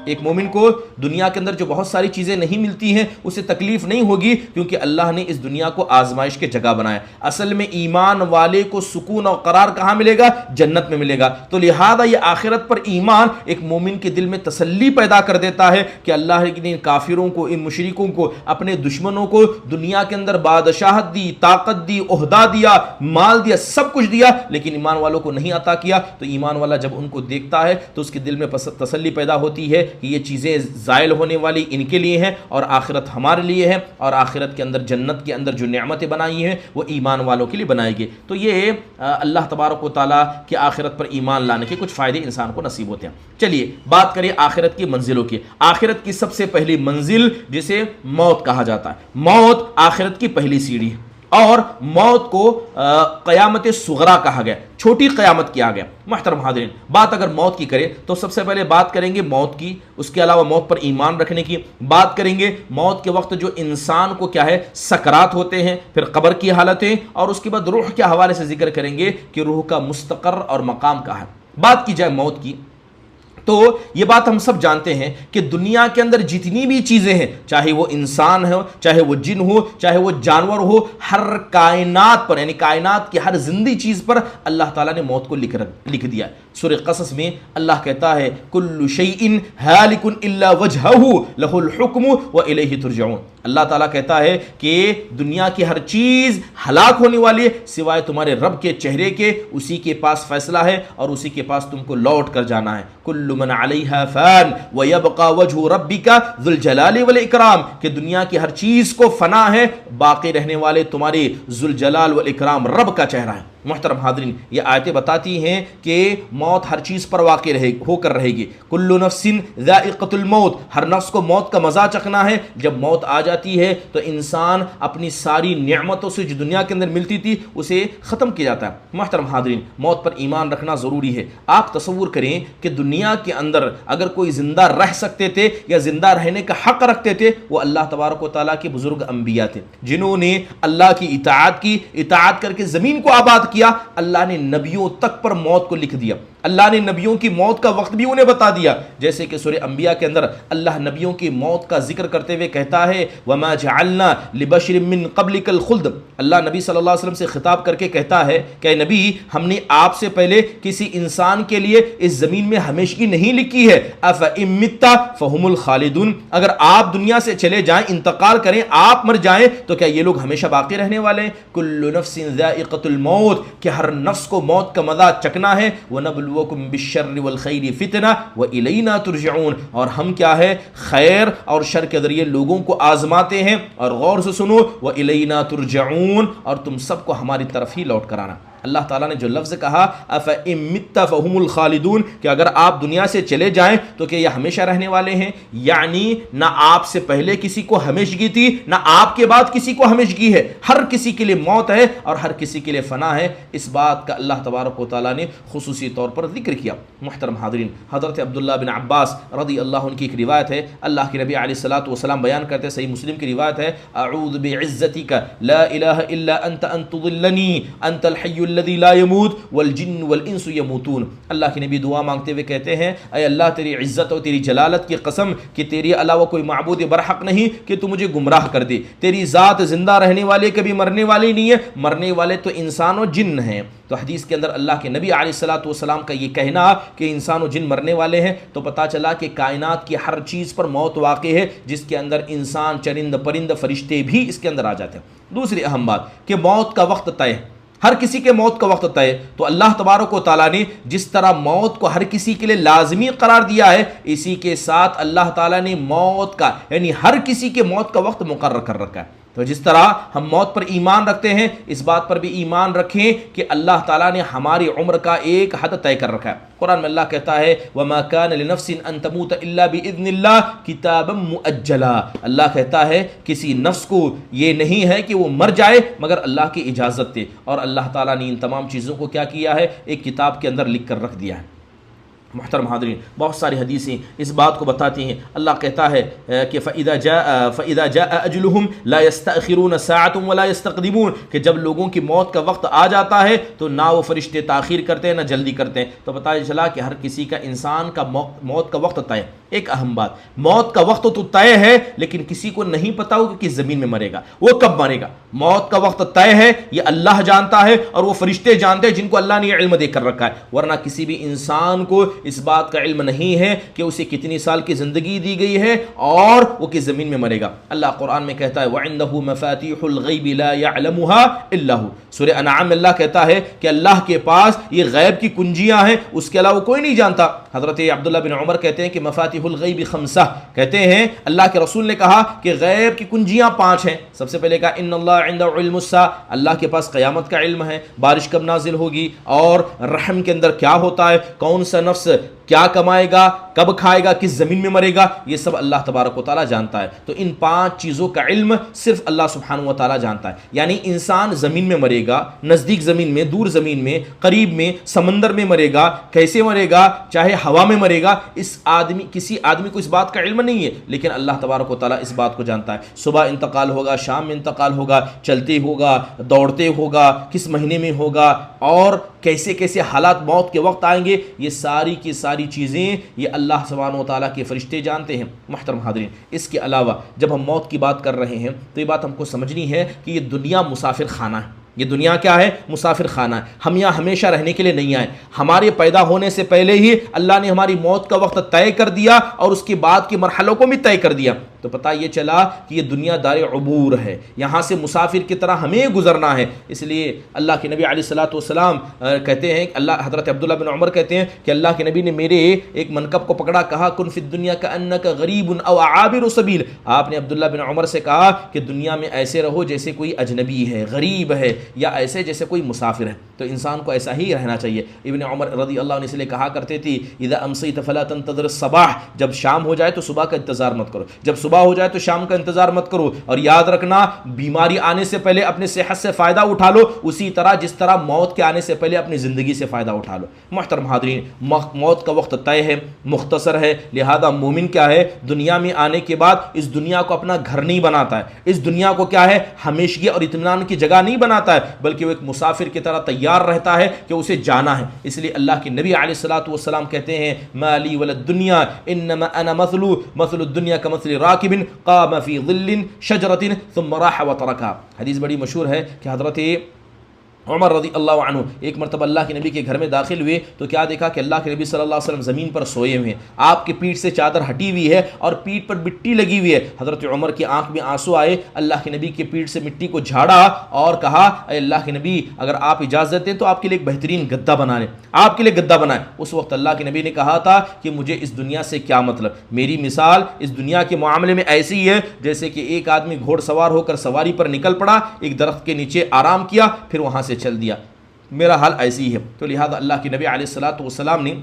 ایک مومن کو دنیا کے اندر جو بہت ساری چیزیں نہیں ملتی ہیں اسے تکلیف نہیں ہوگی، کیونکہ اللہ نے اس دنیا کو آزمائش کے جگہ بنایا۔ اصل میں ایمان والے کو سکون اور قرار کہاں ملے گا؟ جنت میں ملے گا۔ تو لہذا یہ آخرت پر ایمان ایک مومن کے دل میں تسلی پیدا کر دیتا ہے کہ اللہ نے ان کافروں کو، ان مشرکوں کو، اپنے دشمنوں کو دنیا کے اندر بادشاہت دی، طاقت دی، عہدہ دیا، مال دیا، سب کچھ دیا، لیکن ایمان والوں کو نہیں عطا کیا۔ تو ایمان والا جب ان کو دیکھتا ہے تو اس کے دل میں تسلی پیدا ہوتی ہے کہ یہ چیزیں زائل ہونے والی ان کے لیے ہیں اور آخرت ہمارے لیے ہے، اور آخرت کے اندر، جنت کے اندر جو نعمتیں بنائی ہیں وہ ایمان والوں کے لیے بنائی گئی۔ تو یہ اللہ تبارک و تعالیٰ کے آخرت پر ایمان لانے کے کچھ فائدے انسان کو نصیب ہوتے ہیں۔ چلیے بات کریں آخرت کی منزلوں کی۔ آخرت کی سب سے پہلی منزل جسے موت کہا جاتا ہے، موت آخرت کی پہلی سیڑھی ہے، اور موت کو قیامت صغریٰ کہا گیا، چھوٹی قیامت کیا گیا۔ محترم حاضرین، بات اگر موت کی کرے تو سب سے پہلے بات کریں گے موت کی، اس کے علاوہ موت پر ایمان رکھنے کی بات کریں گے۔ موت کے وقت جو انسان کو کیا ہے سکرات ہوتے ہیں، پھر قبر کی حالتیں، اور اس کے بعد روح کے حوالے سے ذکر کریں گے کہ روح کا مستقر اور مقام کہاں ہے۔ بات کی جائے موت کی تو یہ بات ہم سب جانتے ہیں کہ دنیا کے اندر جتنی بھی چیزیں ہیں، چاہے وہ انسان ہو، چاہے وہ جن ہو، چاہے وہ جانور ہو، ہر کائنات پر، یعنی کائنات کی ہر زندہ چیز پر اللہ تعالیٰ نے موت کو لکھ دیا ہے۔ سورہ قصص میں اللہ کہتا ہے کل شیء ہالک الا وجہہ لہ الحکم والیہ ترجعون۔ اللہ تعالیٰ کہتا ہے کہ دنیا کی ہر چیز ہلاک ہونے والی ہے سوائے تمہارے رب کے چہرے کے، اسی کے پاس فیصلہ ہے اور اسی کے پاس تم کو لوٹ کر جانا ہے۔ کل من علیہا فان ویبقى وجہ ربک ذو الجلال والاکرام، کہ دنیا کی ہر چیز کو فنا ہے، باقی رہنے والے تمہارے ذو الجلال والاکرام رب کا چہرہ ہے۔ محترم حاضرین، یہ آیتیں بتاتی ہیں کہ موت ہر چیز پر واقع ہو کر رہے گی۔ کل نفس ذائقۃ الموت، ہر نفس کو موت کا مزہ چکھنا ہے۔ جب موت آ جاتی ہے تو انسان اپنی ساری نعمتوں سے جو دنیا کے اندر ملتی تھی اسے ختم کیا جاتا ہے۔ محترم حاضرین، موت پر ایمان رکھنا ضروری ہے۔ آپ تصور کریں کہ دنیا کے اندر اگر کوئی زندہ رہ سکتے تھے یا زندہ رہنے کا حق رکھتے تھے، وہ اللہ تبارک و تعالیٰ کے بزرگ انبیاء تھے، جنہوں نے اللہ کی اطاعت کر کے زمین کو آباد کیا۔ اللہ نے نبیوں تک پر موت کو لکھ دیا، اللہ نے نبیوں کی موت کا وقت بھی انہیں بتا دیا، جیسے کہ سورہ انبیاء کے اندر اللہ نبیوں کی موت کا ذکر کرتے ہوئے کہتا ہے وَمَا جَعَلْنَا لِبَشْرٍ مِّن قَبْلِكَ الْخُلْدَ۔ اللہ نبی صلی اللہ علیہ وسلم سے خطاب کر کے کہتا ہے کہ نبی، ہم نے آپ سے پہلے کسی انسان کے لیے اس زمین میں ہمیشگی نہیں لکھی ہے۔ أَفَإِن مِّتَّ فَهُمُ الْخَالِدُونَ، اگر آپ دنیا سے چلے جائیں، انتقال کریں، آپ مر جائیں تو کیا یہ لوگ ہمیشہ باقی رہنے والے ہیں؟ كُلُّ نَفْسٍ ذَائِقَةُ الْمَوْتِ، کہ ہر نفس کو موت کا مزہ چکنا ہے۔ وَنَبْلُوكُم وَلَنَبْلُوَكُمْ بِالشَّرِّ وَالْخَيْرِ فِتْنَةً وَإِلَيْنَا تُرْجَعُونَ، اور ہم کیا ہے، خیر اور شر کے ذریعے لوگوں کو آزماتے ہیں، اور غور سے سنو، وَإِلَيْنَا تُرْجَعُونَ، اور تم سب کو ہماری طرف ہی لوٹ کر آنا۔ اللہ تعالیٰ نے جو لفظ کہا أَفَإِن مِتَّ فَهُمُ الْخَالِدُونَ، کہ اگر آپ دنیا سے چلے جائیں تو کہ یہ ہمیشہ رہنے والے ہیں، یعنی نہ آپ سے پہلے کسی کو ہمیشگی تھی، نہ آپ کے بعد کسی کو ہمیشگی ہے، ہر کسی کے لیے موت ہے اور ہر کسی کے لیے فنا ہے۔ اس بات کا اللہ تبارک و تعالیٰ نے خصوصی طور پر ذکر کیا۔ محترم حاضرین، حضرت عبداللہ بن عباس رضی اللہ عنہ کی ایک روایت ہے، اللہ کے نبی علیہ الصلوۃ والسلام بیان کرتے، صحیح مسلم کی روایت ہے، اعوذ بعزتک لا الہ الا انت ان تضلنی انت الحی الذی لا يموت والجن والانس يموتون۔ اللہ کے نبی دعا مانگتے ہوئے کہتے ہیں، اے اللہ تیری عزت اور تیری جلالت کی قسم کہ تیرے علاوہ کوئی معبود برحق نہیں کہ تو مجھے گمراہ کر دے، تیری ذات زندہ رہنے والے کبھی مرنے والی نہیں ہے، مرنے والے تو انسان و جن ہیں۔ تو حدیث کے اندر اللہ کے نبی علیہ الصلوۃ والسلام کا یہ کہنا کہ انسان و جن مرنے والے ہیں، تو پتہ چلا کہ کائنات کی ہر چیز پر موت واقع ہے، جس کے اندر انسان، چرند پرند، فرشتے بھی اس کے اندر آ جاتے ہیں۔ دوسری اہم بات کہ موت کا وقت طے، ہر کسی کے موت کا وقت طے، تو اللہ تبارک و تعالیٰ نے جس طرح موت کو ہر کسی کے لیے لازمی قرار دیا ہے، اسی کے ساتھ اللہ تعالیٰ نے موت کا، یعنی ہر کسی کے موت کا وقت مقرر کر رکھا ہے۔ تو جس طرح ہم موت پر ایمان رکھتے ہیں، اس بات پر بھی ایمان رکھیں کہ اللہ تعالیٰ نے ہماری عمر کا ایک حد طے کر رکھا ہے۔ قرآن میں اللہ کہتا ہے وَمَا كَانَ لِنَفْسٍ أَن تَمُوتَ إِلَّا بِإِذْنِ اللَّهِ كِتَابًا مُؤَجَّلًا، اللہ کہتا ہے کسی نفس کو یہ نہیں ہے کہ وہ مر جائے مگر اللہ کی اجازت دے، اور اللہ تعالیٰ نے ان تمام چیزوں کو کیا کیا ہے، ایک کتاب کے اندر لکھ کر رکھ دیا ہے۔ محترم حاضرین، بہت ساری حدیثیں اس بات کو بتاتی ہیں۔ اللہ کہتا ہے کہ فَإِذَا جَاءَ أَجْلُهُمْ لَا يَسْتَأْخِرُونَ سَاعَةً وَلَا يَسْتَقْدِمُونَ، کہ جب لوگوں کی موت کا وقت آ جاتا ہے تو نہ وہ فرشتے تاخیر کرتے ہیں نہ جلدی کرتے ہیں۔ تو پتہ چلا کہ ہر کسی کا، انسان کا موت کا وقت طے۔ ایک اہم بات، موت کا وقت تو طے ہے، لیکن کسی کو نہیں پتا ہوگا کہ کس زمین میں مرے گا، وہ کب مرے گا۔ موت کا وقت طے ہے، یہ اللہ جانتا ہے اور وہ فرشتے جانتے ہیں جن کو اللہ نے یہ علم دے کر رکھا ہے، ورنہ کسی بھی انسان کو اس بات کا علم نہیں ہے کہ اسے کتنی سال کی زندگی دی گئی ہے اور وہ کس زمین میں مرے گا۔ اللہ قرآن میں کہتا ہے وَعِندَهُ مَفَاتِيحُ الْغَيْبِ لَا يَعْلَمُهَا إِلَّا هُ، سورہ انعام میں اللہ کہتا ہے کہ اللہ کے پاس یہ غیب کی کنجیاں ہیں، اس کے علاوہ کوئی نہیں جانتا۔ حضرت عبداللہ بن عمر کہتے ہیں کہ مفاتیح الغیب خمسہ، کہتے ہیں اللہ کے رسول نے کہا کہ غیب کی کنجیاں 5 ہیں۔ سب سے پہلے کہا ان اللہ عنده علم الساعہ، اللہ کے پاس قیامت کا علم ہے، بارش کب نازل ہوگی، اور رحم کے اندر کیا ہوتا ہے، کون سا نفس کیا کمائے گا، کب کھائے گا، کس زمین میں مرے گا، یہ سب اللہ تبارک و تعالیٰ جانتا ہے۔ تو ان 5 چیزوں کا علم صرف اللہ سبحانہ و تعالیٰ جانتا ہے۔ یعنی انسان زمین میں مرے گا، نزدیک زمین میں، دور زمین میں، قریب میں، سمندر میں مرے گا، کیسے مرے گا، چاہے ہوا میں مرے گا، کسی آدمی کو اس بات کا علم نہیں ہے، لیکن اللہ تبارک و تعالیٰ اس بات کو جانتا ہے۔ صبح انتقال ہوگا، شام میں انتقال ہوگا، چلتے ہوگا، دوڑتے ہوگا، کس مہینے میں ہوگا، اور کیسے کیسے حالات موت کے وقت آئیں گے، یہ ساری کی ساری چیزیں یہ اللہ سبحانہ و تعالیٰ کے فرشتے جانتے ہیں۔ محترم حاضرین، اس کے علاوہ جب ہم موت کی بات کر رہے ہیں تو یہ بات ہم کو سمجھنی ہے کہ یہ دنیا مسافر خانہ ہے۔ یہ دنیا کیا ہے؟ مسافر خانہ ہے۔ ہم یہاں ہمیشہ رہنے کے لیے نہیں آئے، ہمارے پیدا ہونے سے پہلے ہی اللہ نے ہماری موت کا وقت طے کر دیا اور اس کے بعد کے مرحلوں کو بھی طے کر دیا۔ تو پتہ یہ چلا کہ یہ دنیا دار عبور ہے، یہاں سے مسافر کی طرح ہمیں گزرنا ہے۔ اس لیے اللہ کے نبی علیہ الصلوۃ والسلام کہتے ہیں، حضرت عبداللہ بن عمر کہتے ہیں کہ اللہ کے نبی نے میرے ایک منکب کو پکڑا، کہا کن فی الدنیا کأنک غریب او عابر سبیل۔ آپ نے عبداللہ بن عمر سے کہا کہ دنیا میں ایسے رہو جیسے کوئی اجنبی ہے، غریب ہے، یا ایسے جیسے کوئی مسافر ہے۔ تو انسان کو ایسا ہی رہنا چاہیے۔ ابن عمر رضی اللہ عنہ اس لیے کہا کرتے تھے اذا امسیت فلا تنتظر الصباح، جب شام ہو جائے تو صبح کا انتظار مت کرو، جب صبح ہو جائے تو شام کا انتظار مت کرو، اور یاد رکھنا بیماری آنے سے پہلے اپنے صحت سے فائدہ اٹھا لو، اسی طرح جس طرح موت کے آنے سے پہلے اپنی زندگی سے فائدہ اٹھا لو۔ محترم حاضرین، موت کا وقت طے ہے، مختصر ہے، لہذا مومن کیا ہے، دنیا میں آنے کے بعد اس دنیا کو اپنا گھر نہیں بناتا ہے، اس دنیا کو کیا ہے، ہمیشگی اور اطمینان کی جگہ نہیں بناتا ہے، بلکہ وہ ایک مسافر کی طرح تیار رہتا ہے کہ اسے جانا ہے۔ اس لیے اللہ کے نبی علیہ الصلوۃ والسلام کہتے ہیں ما لی وللدنیا انما انا مثل الدنیا کمثل راکب قام فی ظل شجرۃ ثم راح وترکها۔ حدیث بڑی مشہور ہے کہ حضرت عمر رضی اللہ عنہ ایک مرتبہ اللہ کے نبی کے گھر میں داخل ہوئے تو کیا دیکھا کہ اللہ کے نبی صلی اللہ علیہ وسلم زمین پر سوئے ہوئے ہیں، آپ کی پیٹھ سے چادر ہٹی ہوئی ہے اور پیٹھ پر مٹی لگی ہوئی ہے۔ حضرت عمر کی آنکھ میں آنسو آئے، اللہ کے نبی کی پیٹھ سے مٹی کو جھاڑا اور کہا اے اللہ کے نبی اگر آپ اجازت دیں تو آپ کے لیے ایک بہترین گدا بنا لیں، آپ کے لیے گدا بنائیں۔ اس وقت اللہ کے نبی نے کہا تھا کہ مجھے اس دنیا سے کیا مطلب، میری مثال اس دنیا کے معاملے میں ایسی ہی ہے جیسے کہ ایک آدمی گھوڑ سوار ہو کر سواری پر نکل پڑا، ایک درخت کے نیچے آرام کیا، پھر وہاں سے چل دیا، میرا حال ایسی ہے۔ تو لہذا اللہ کے نبی علیہ الصلوۃ والسلام نے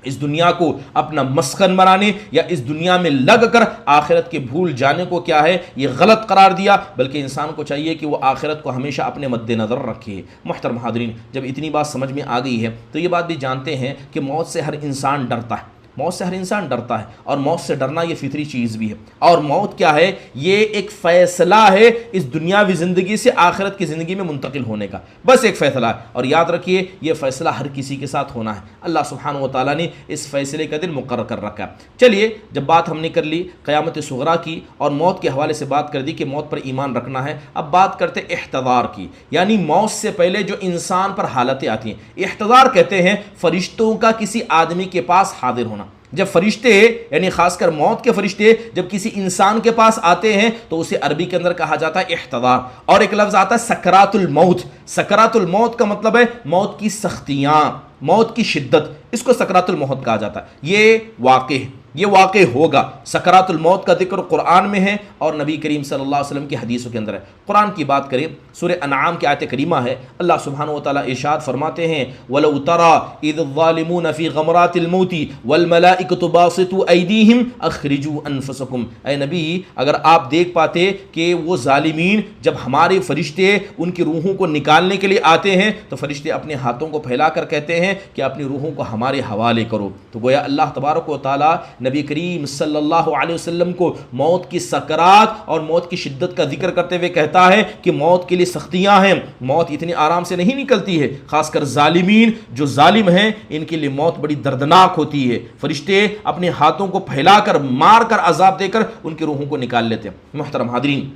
اس دنیا کو اپنا مسکن بنانے یا اس دنیا میں لگ کر آخرت کے بھول جانے کو کیا ہے یہ غلط قرار دیا، بلکہ انسان کو چاہیے کہ وہ آخرت کو ہمیشہ اپنے مد نظر رکھے۔ محترم حاضرین، جب اتنی بات سمجھ میں آ گئی ہے تو یہ بات بھی جانتے ہیں کہ موت سے ہر انسان ڈرتا ہے، موت سے ہر انسان ڈرتا ہے، اور موت سے ڈرنا یہ فطری چیز بھی ہے۔ اور موت کیا ہے؟ یہ ایک فیصلہ ہے اس دنیاوی زندگی سے آخرت کی زندگی میں منتقل ہونے کا، بس ایک فیصلہ ہے، اور یاد رکھیے یہ فیصلہ ہر کسی کے ساتھ ہونا ہے۔ اللہ سبحانہ و تعالیٰ نے اس فیصلے کا دن مقرر کر رکھا ہے۔ چلیے، جب بات ہم نے کر لی قیامت صغریٰ کی اور موت کے حوالے سے بات کر دی کہ موت پر ایمان رکھنا ہے، اب بات کرتے احتضار کی، یعنی موت سے پہلے جو انسان پر حالتیں آتی ہیں۔ احتضار کہتے ہیں فرشتوں کا کسی آدمی کے پاس حاضر ہونا۔ جب فرشتے یعنی خاص کر موت کے فرشتے جب کسی انسان کے پاس آتے ہیں تو اسے عربی کے اندر کہا جاتا ہے احتضار۔ اور ایک لفظ آتا ہے سکرات الموت۔ سکرات الموت کا مطلب ہے موت کی سختیاں، موت کی شدت، اس کو سکرات الموت کہا جاتا ہے۔ یہ واقع ہوگا۔ سکرات الموت کا ذکر قرآن میں ہے اور نبی کریم صلی اللہ علیہ وسلم کی حدیثوں کے اندر ہے۔ قرآن کی بات کریں، سورہ انعام کی آیت کریمہ ہے، اللہ سبحانہ وتعالیٰ ارشاد فرماتے ہیں وَلَوْ تَرَىٰ إِذِ الظَّالِمُونَ فِي غَمْرَاتِ الْمَوْتِ وَالْمَلَائِكَةُ بَاسِطُو أَيْدِيهِمْ أَخْرِجُوا أَنفُسَكُمْ۔ اے نبی اگر آپ دیکھ پاتے کہ وہ ظالمین جب ہمارے فرشتے ان کی روحوں کو نکالنے کے لیے آتے ہیں تو فرشتے اپنے ہاتھوں کو پھیلا کر کہتے ہیں کہ اپنی روحوں کو ہمارے حوالے کرو۔ تو گویا اللہ تبارک و تعالیٰ نبی کریم صلی اللہ علیہ وسلم کو موت کی سکرات اور موت کی شدت کا ذکر کرتے ہوئے کہتا ہے کہ موت کے لیے سختیاں ہیں، موت اتنی آرام سے نہیں نکلتی ہے، خاص کر ظالمین جو ظالم ہیں ان کے لیے موت بڑی دردناک ہوتی ہے۔ فرشتے اپنے ہاتھوں کو پھیلا کر مار کر عذاب دے کر ان کی روحوں کو نکال لیتے ہیں۔ محترم حاضرین،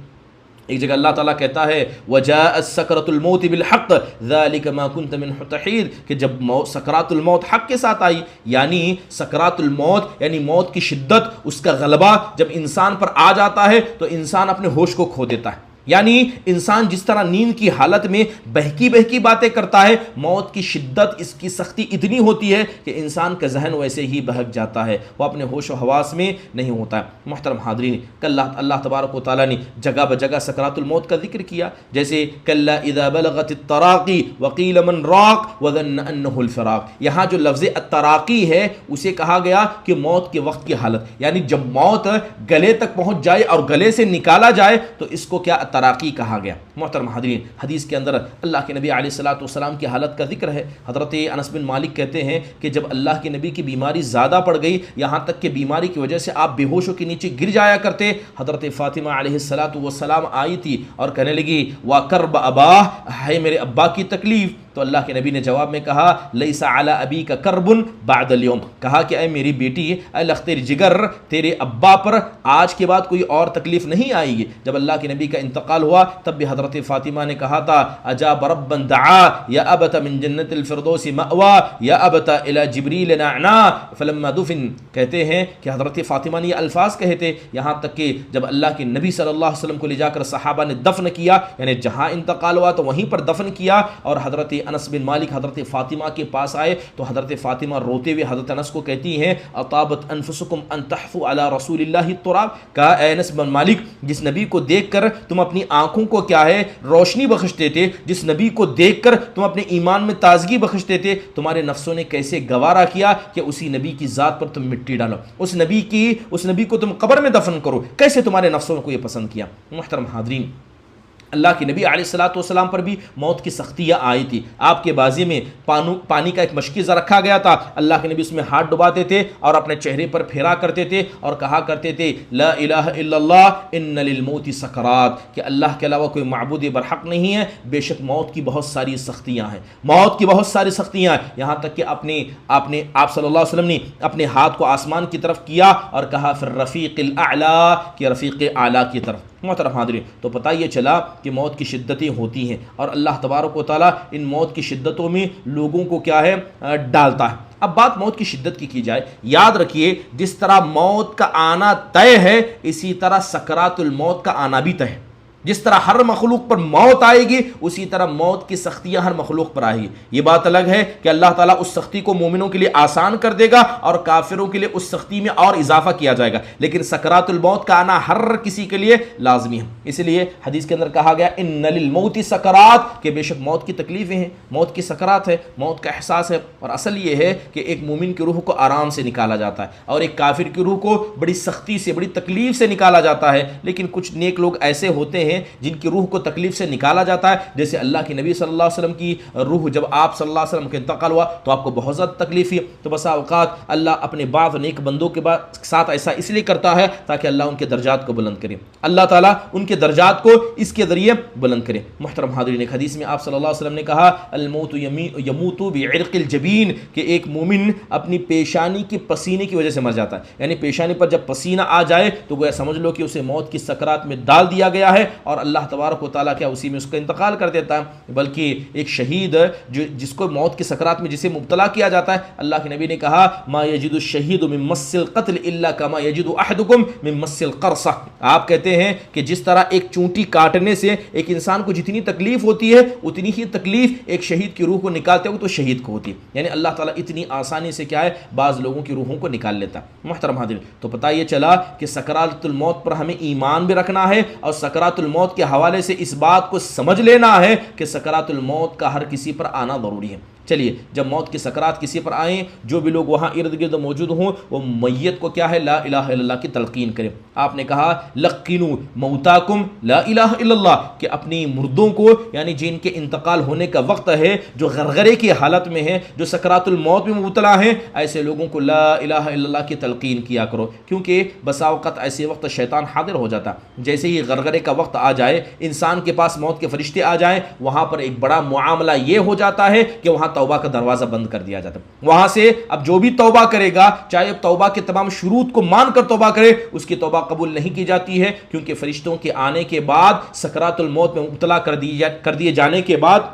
ایک جگہ اللہ تعالیٰ کہتا ہے وَجَاءَتْ سَكْرَةُ الْمَوْتِ بِالْحَقِّ ذَلِكَ مَا كُنْتَ مِنْهُ تَحِيدُ، کہ جب سکرات الموت حق کے ساتھ آئی، یعنی سکرات الموت یعنی موت کی شدت، اس کا غلبہ جب انسان پر آ جاتا ہے تو انسان اپنے ہوش کو کھو دیتا ہے۔ یعنی انسان جس طرح نیند کی حالت میں بہکی باتیں کرتا ہے، موت کی شدت اس کی سختی اتنی ہوتی ہے کہ انسان کا ذہن ویسے ہی بہک جاتا ہے، وہ اپنے ہوش و حواس میں نہیں ہوتا ہے۔ محترم حاضرین، کل اللہ تبارک و تعالیٰ نے جگہ بجگہ سکرات الموت کا ذکر کیا، جیسے کلا اذا بلغت التراقی وقیل من راق وظن انہ الفراق۔ یہاں جو لفظ التراقی ہے اسے کہا گیا کہ موت کے وقت کی حالت، یعنی جب موت گلے تک پہنچ جائے اور گلے سے نکالا جائے تو اس کو کیا تراقی کہا گیا۔ محترم حاضرین، حدیث کے اندر اللہ کے نبی علیہ الصلوۃ والسلام کی حالت کا ذکر ہے۔ حضرت انس بن مالک کہتے ہیں کہ جب اللہ کے نبی کی بیماری زیادہ پڑ گئی، یہاں تک کہ بیماری کی وجہ سے آپ بے ہوشوں کے نیچے گر جایا کرتے، حضرت فاطمہ علیہ الصلوۃ والسلام آئی تھی اور کہنے لگی وَكَرْبَ أَبَاهُ، ہے میرے ابا کی تکلیف۔ تو اللہ کے نبی نے جواب میں کہا لیس علی ابیک کرب بعد اليوم، کہا کہ اے میری بیٹی، اے لختر جگر، تیرے ابا پر آج کے بعد کوئی اور تکلیف نہیں آئے گی۔ جب اللہ کے نبی کا انتقال ہوا تب بھی حضرت فاطمہ نے کہا تھا اجاب ربا دعا یا ابت من جنت الفردوس مأوا یا ابت الی جبریل نعنا فلما دفن۔ کہتے ہیں کہ حضرت فاطمہ نے یہ الفاظ کہے تھے، یہاں تک کہ جب اللہ کے نبی صلی اللہ علیہ وسلم کو لے جا کر صحابہ نے دفن کیا، یعنی جہاں انتقال ہوا تو وہیں پر دفن کیا، اور حضرت انس بن مالک حضرت فاطمہ کے پاس آئے تو حضرت فاطمہ روتے ہوئے حضرت انس کو کہتی ہیں اطابت انفسکم ان تحثوا علی رسول اللہ التراب، کہا اے انس بن مالک، جس نبی کو دیکھ کر تم اپنی آنکھوں کو کیا ہے روشنی بخشتے تھے، جس نبی کو دیکھ کر تم اپنے ایمان میں تازگی بخشتے تھے، تمہارے نفسوں نے کیسے گوارا کیا کہ اسی نبی کی ذات پر تم مٹی ڈالو، اس نبی کو تم قبر میں دفن کرو، کیسے تمہارے نفسوں کو یہ پسند کیا۔ محترم حاضرین، اللہ کے نبی علیہ الصلوۃ والسلام پر بھی موت کی سختیاں آئی تھی۔ آپ کے بازی میں پانی کا ایک مشکیزہ رکھا گیا تھا، اللہ کے نبی اس میں ہاتھ ڈباتے تھے اور اپنے چہرے پر پھیرا کرتے تھے اور کہا کرتے تھے لا الہ الا اللہ ان للموت سکرات، کہ اللہ کے علاوہ کوئی معبود برحق نہیں ہے، بے شک موت کی بہت ساری سختیاں ہیں، موت کی بہت ساری سختیاں ہیں۔ یہاں تک کہ آپ صلی اللہ علیہ وسلم نے اپنے ہاتھ کو آسمان کی طرف کیا اور کہا فی الرفیق الاعلی، کہ رفیق اعلیٰ کی طرف۔ محترم حاضرین، تو پتہ یہ چلا کہ موت کی شدتیں ہوتی ہیں اور اللہ تبارک و تعالیٰ ان موت کی شدتوں میں لوگوں کو کیا ہے ڈالتا ہے۔ اب بات موت کی شدت کی جائے، یاد رکھیے جس طرح موت کا آنا طے ہے اسی طرح سکرات الموت کا آنا بھی طے ہے۔ جس طرح ہر مخلوق پر موت آئے گی اسی طرح موت کی سختیاں ہر مخلوق پر آئے گی۔ یہ بات الگ ہے کہ اللہ تعالیٰ اس سختی کو مومنوں کے لیے آسان کر دے گا اور کافروں کے لیے اس سختی میں اور اضافہ کیا جائے گا، لیکن سکرات الموت کا آنا ہر کسی کے لیے لازمی ہے۔ اس لیے حدیث کے اندر کہا گیا ان للموت سکرات، کہ بے شک موت کی تکلیفیں ہیں، موت کی سکرات ہے، موت کا احساس ہے۔ اور اصل یہ ہے کہ ایک مومن کی روح کو آرام سے نکالا جاتا ہے اور ایک کافر کی روح کو بڑی سختی سے، بڑی تکلیف سے نکالا جاتا ہے، لیکن کچھ نیک لوگ ایسے ہوتے ہیں جن کی روح کو تکلیف سے نکالا جاتا ہے، جیسے اللہ کے نبی صلی اللہ علیہ وسلم کی روح جب آپ صلی اللہ علیہ وسلم کا انتقال ہوا تو آپ کو بہت زیادہ تکلیف ہوئی، تو بسا اوقات اللہ اپنے بعض نیک بندوں کے ساتھ ایسا اس لیے کرتا ہے تاکہ اللہ ان کے درجات کو بلند کرے، اللہ تعالیٰ ان کے درجات کو اس کے ذریعے بلند کرے۔ محترم حاضرین، ایک حدیث میں آپ صلی اللہ علیہ وسلم نے کہا الموت یموت بعرق الجبین، کہ ایک مومن اپنی پیشانی کی پسینے کی وجہ سے مر جاتا ہے، یعنی پیشانی پر جب پسینہ آ جائے تو گویا سمجھ لو کہ اسے موت کی سکرات میں ڈال دیا گیا ہے اور اللہ تبارک و تعالیٰ کیا اسی میں اس کا انتقال کر دیتا ہے۔ بلکہ ایک شہید جس کو موت کی سکرات میں جسے مبتلا کیا جاتا ہے، اللہ کے نبی نے کہا ما یجد الشہید من مس القتل الا کما یجد احدکم من مس القرصہ، آپ کہتے ہیں کہ جس طرح ایک چونٹی کاٹنے سے ایک انسان کو جتنی تکلیف ہوتی ہے اتنی ہی تکلیف ایک شہید کی روح کو نکالتے ہوئے تو شہید کو ہوتی ہے، یعنی اللہ تعالیٰ اتنی آسانی سے کیا ہے بعض لوگوں کی روحوں کو نکال لیتا ہے۔ محترم حاضرین، تو پتہ یہ چلا کہ سکرات الموت پر ہمیں ایمان بھی رکھنا ہے اور سکرات الموت کے حوالے سے اس بات کو سمجھ لینا ہے کہ سکرات الموت کا ہر کسی پر آنا ضروری ہے۔ چلیے، جب موت کی سکرات کسی پر آئیں، جو بھی لوگ وہاں ارد گرد موجود ہوں وہ میت کو کیا ہے لا الہ الا اللہ کی تلقین کریں۔ آپ نے کہا لقنوا موتاکم لا الہ الا اللہ، کہ اپنی مردوں کو یعنی جن کے انتقال ہونے کا وقت ہے، جو غرغرے کی حالت میں ہیں، جو سکرات الموت میں مبتلا ہیں، ایسے لوگوں کو لا الہ الا اللہ کی تلقین کیا کرو، کیونکہ بسا اوقات ایسے وقت شیطان حاضر ہو جاتا ہے۔ جیسے ہی غرغرے کا وقت آ جائے، انسان کے پاس موت کے فرشتے آ جائیں، وہاں پر ایک بڑا معاملہ یہ ہو جاتا ہے کہ وہاں توبہ کا دروازہ بند کر دیا جاتا ہے۔ وہاں سے اب جو بھی توبہ کرے گا، چاہے اب توبہ کے تمام شروط کو مان کر توبہ کرے، اس کی توبہ قبول نہیں کی جاتی ہے، کیونکہ فرشتوں کے آنے کے بعد سکرات الموت میں مبتلا کر دیے جانے کے بعد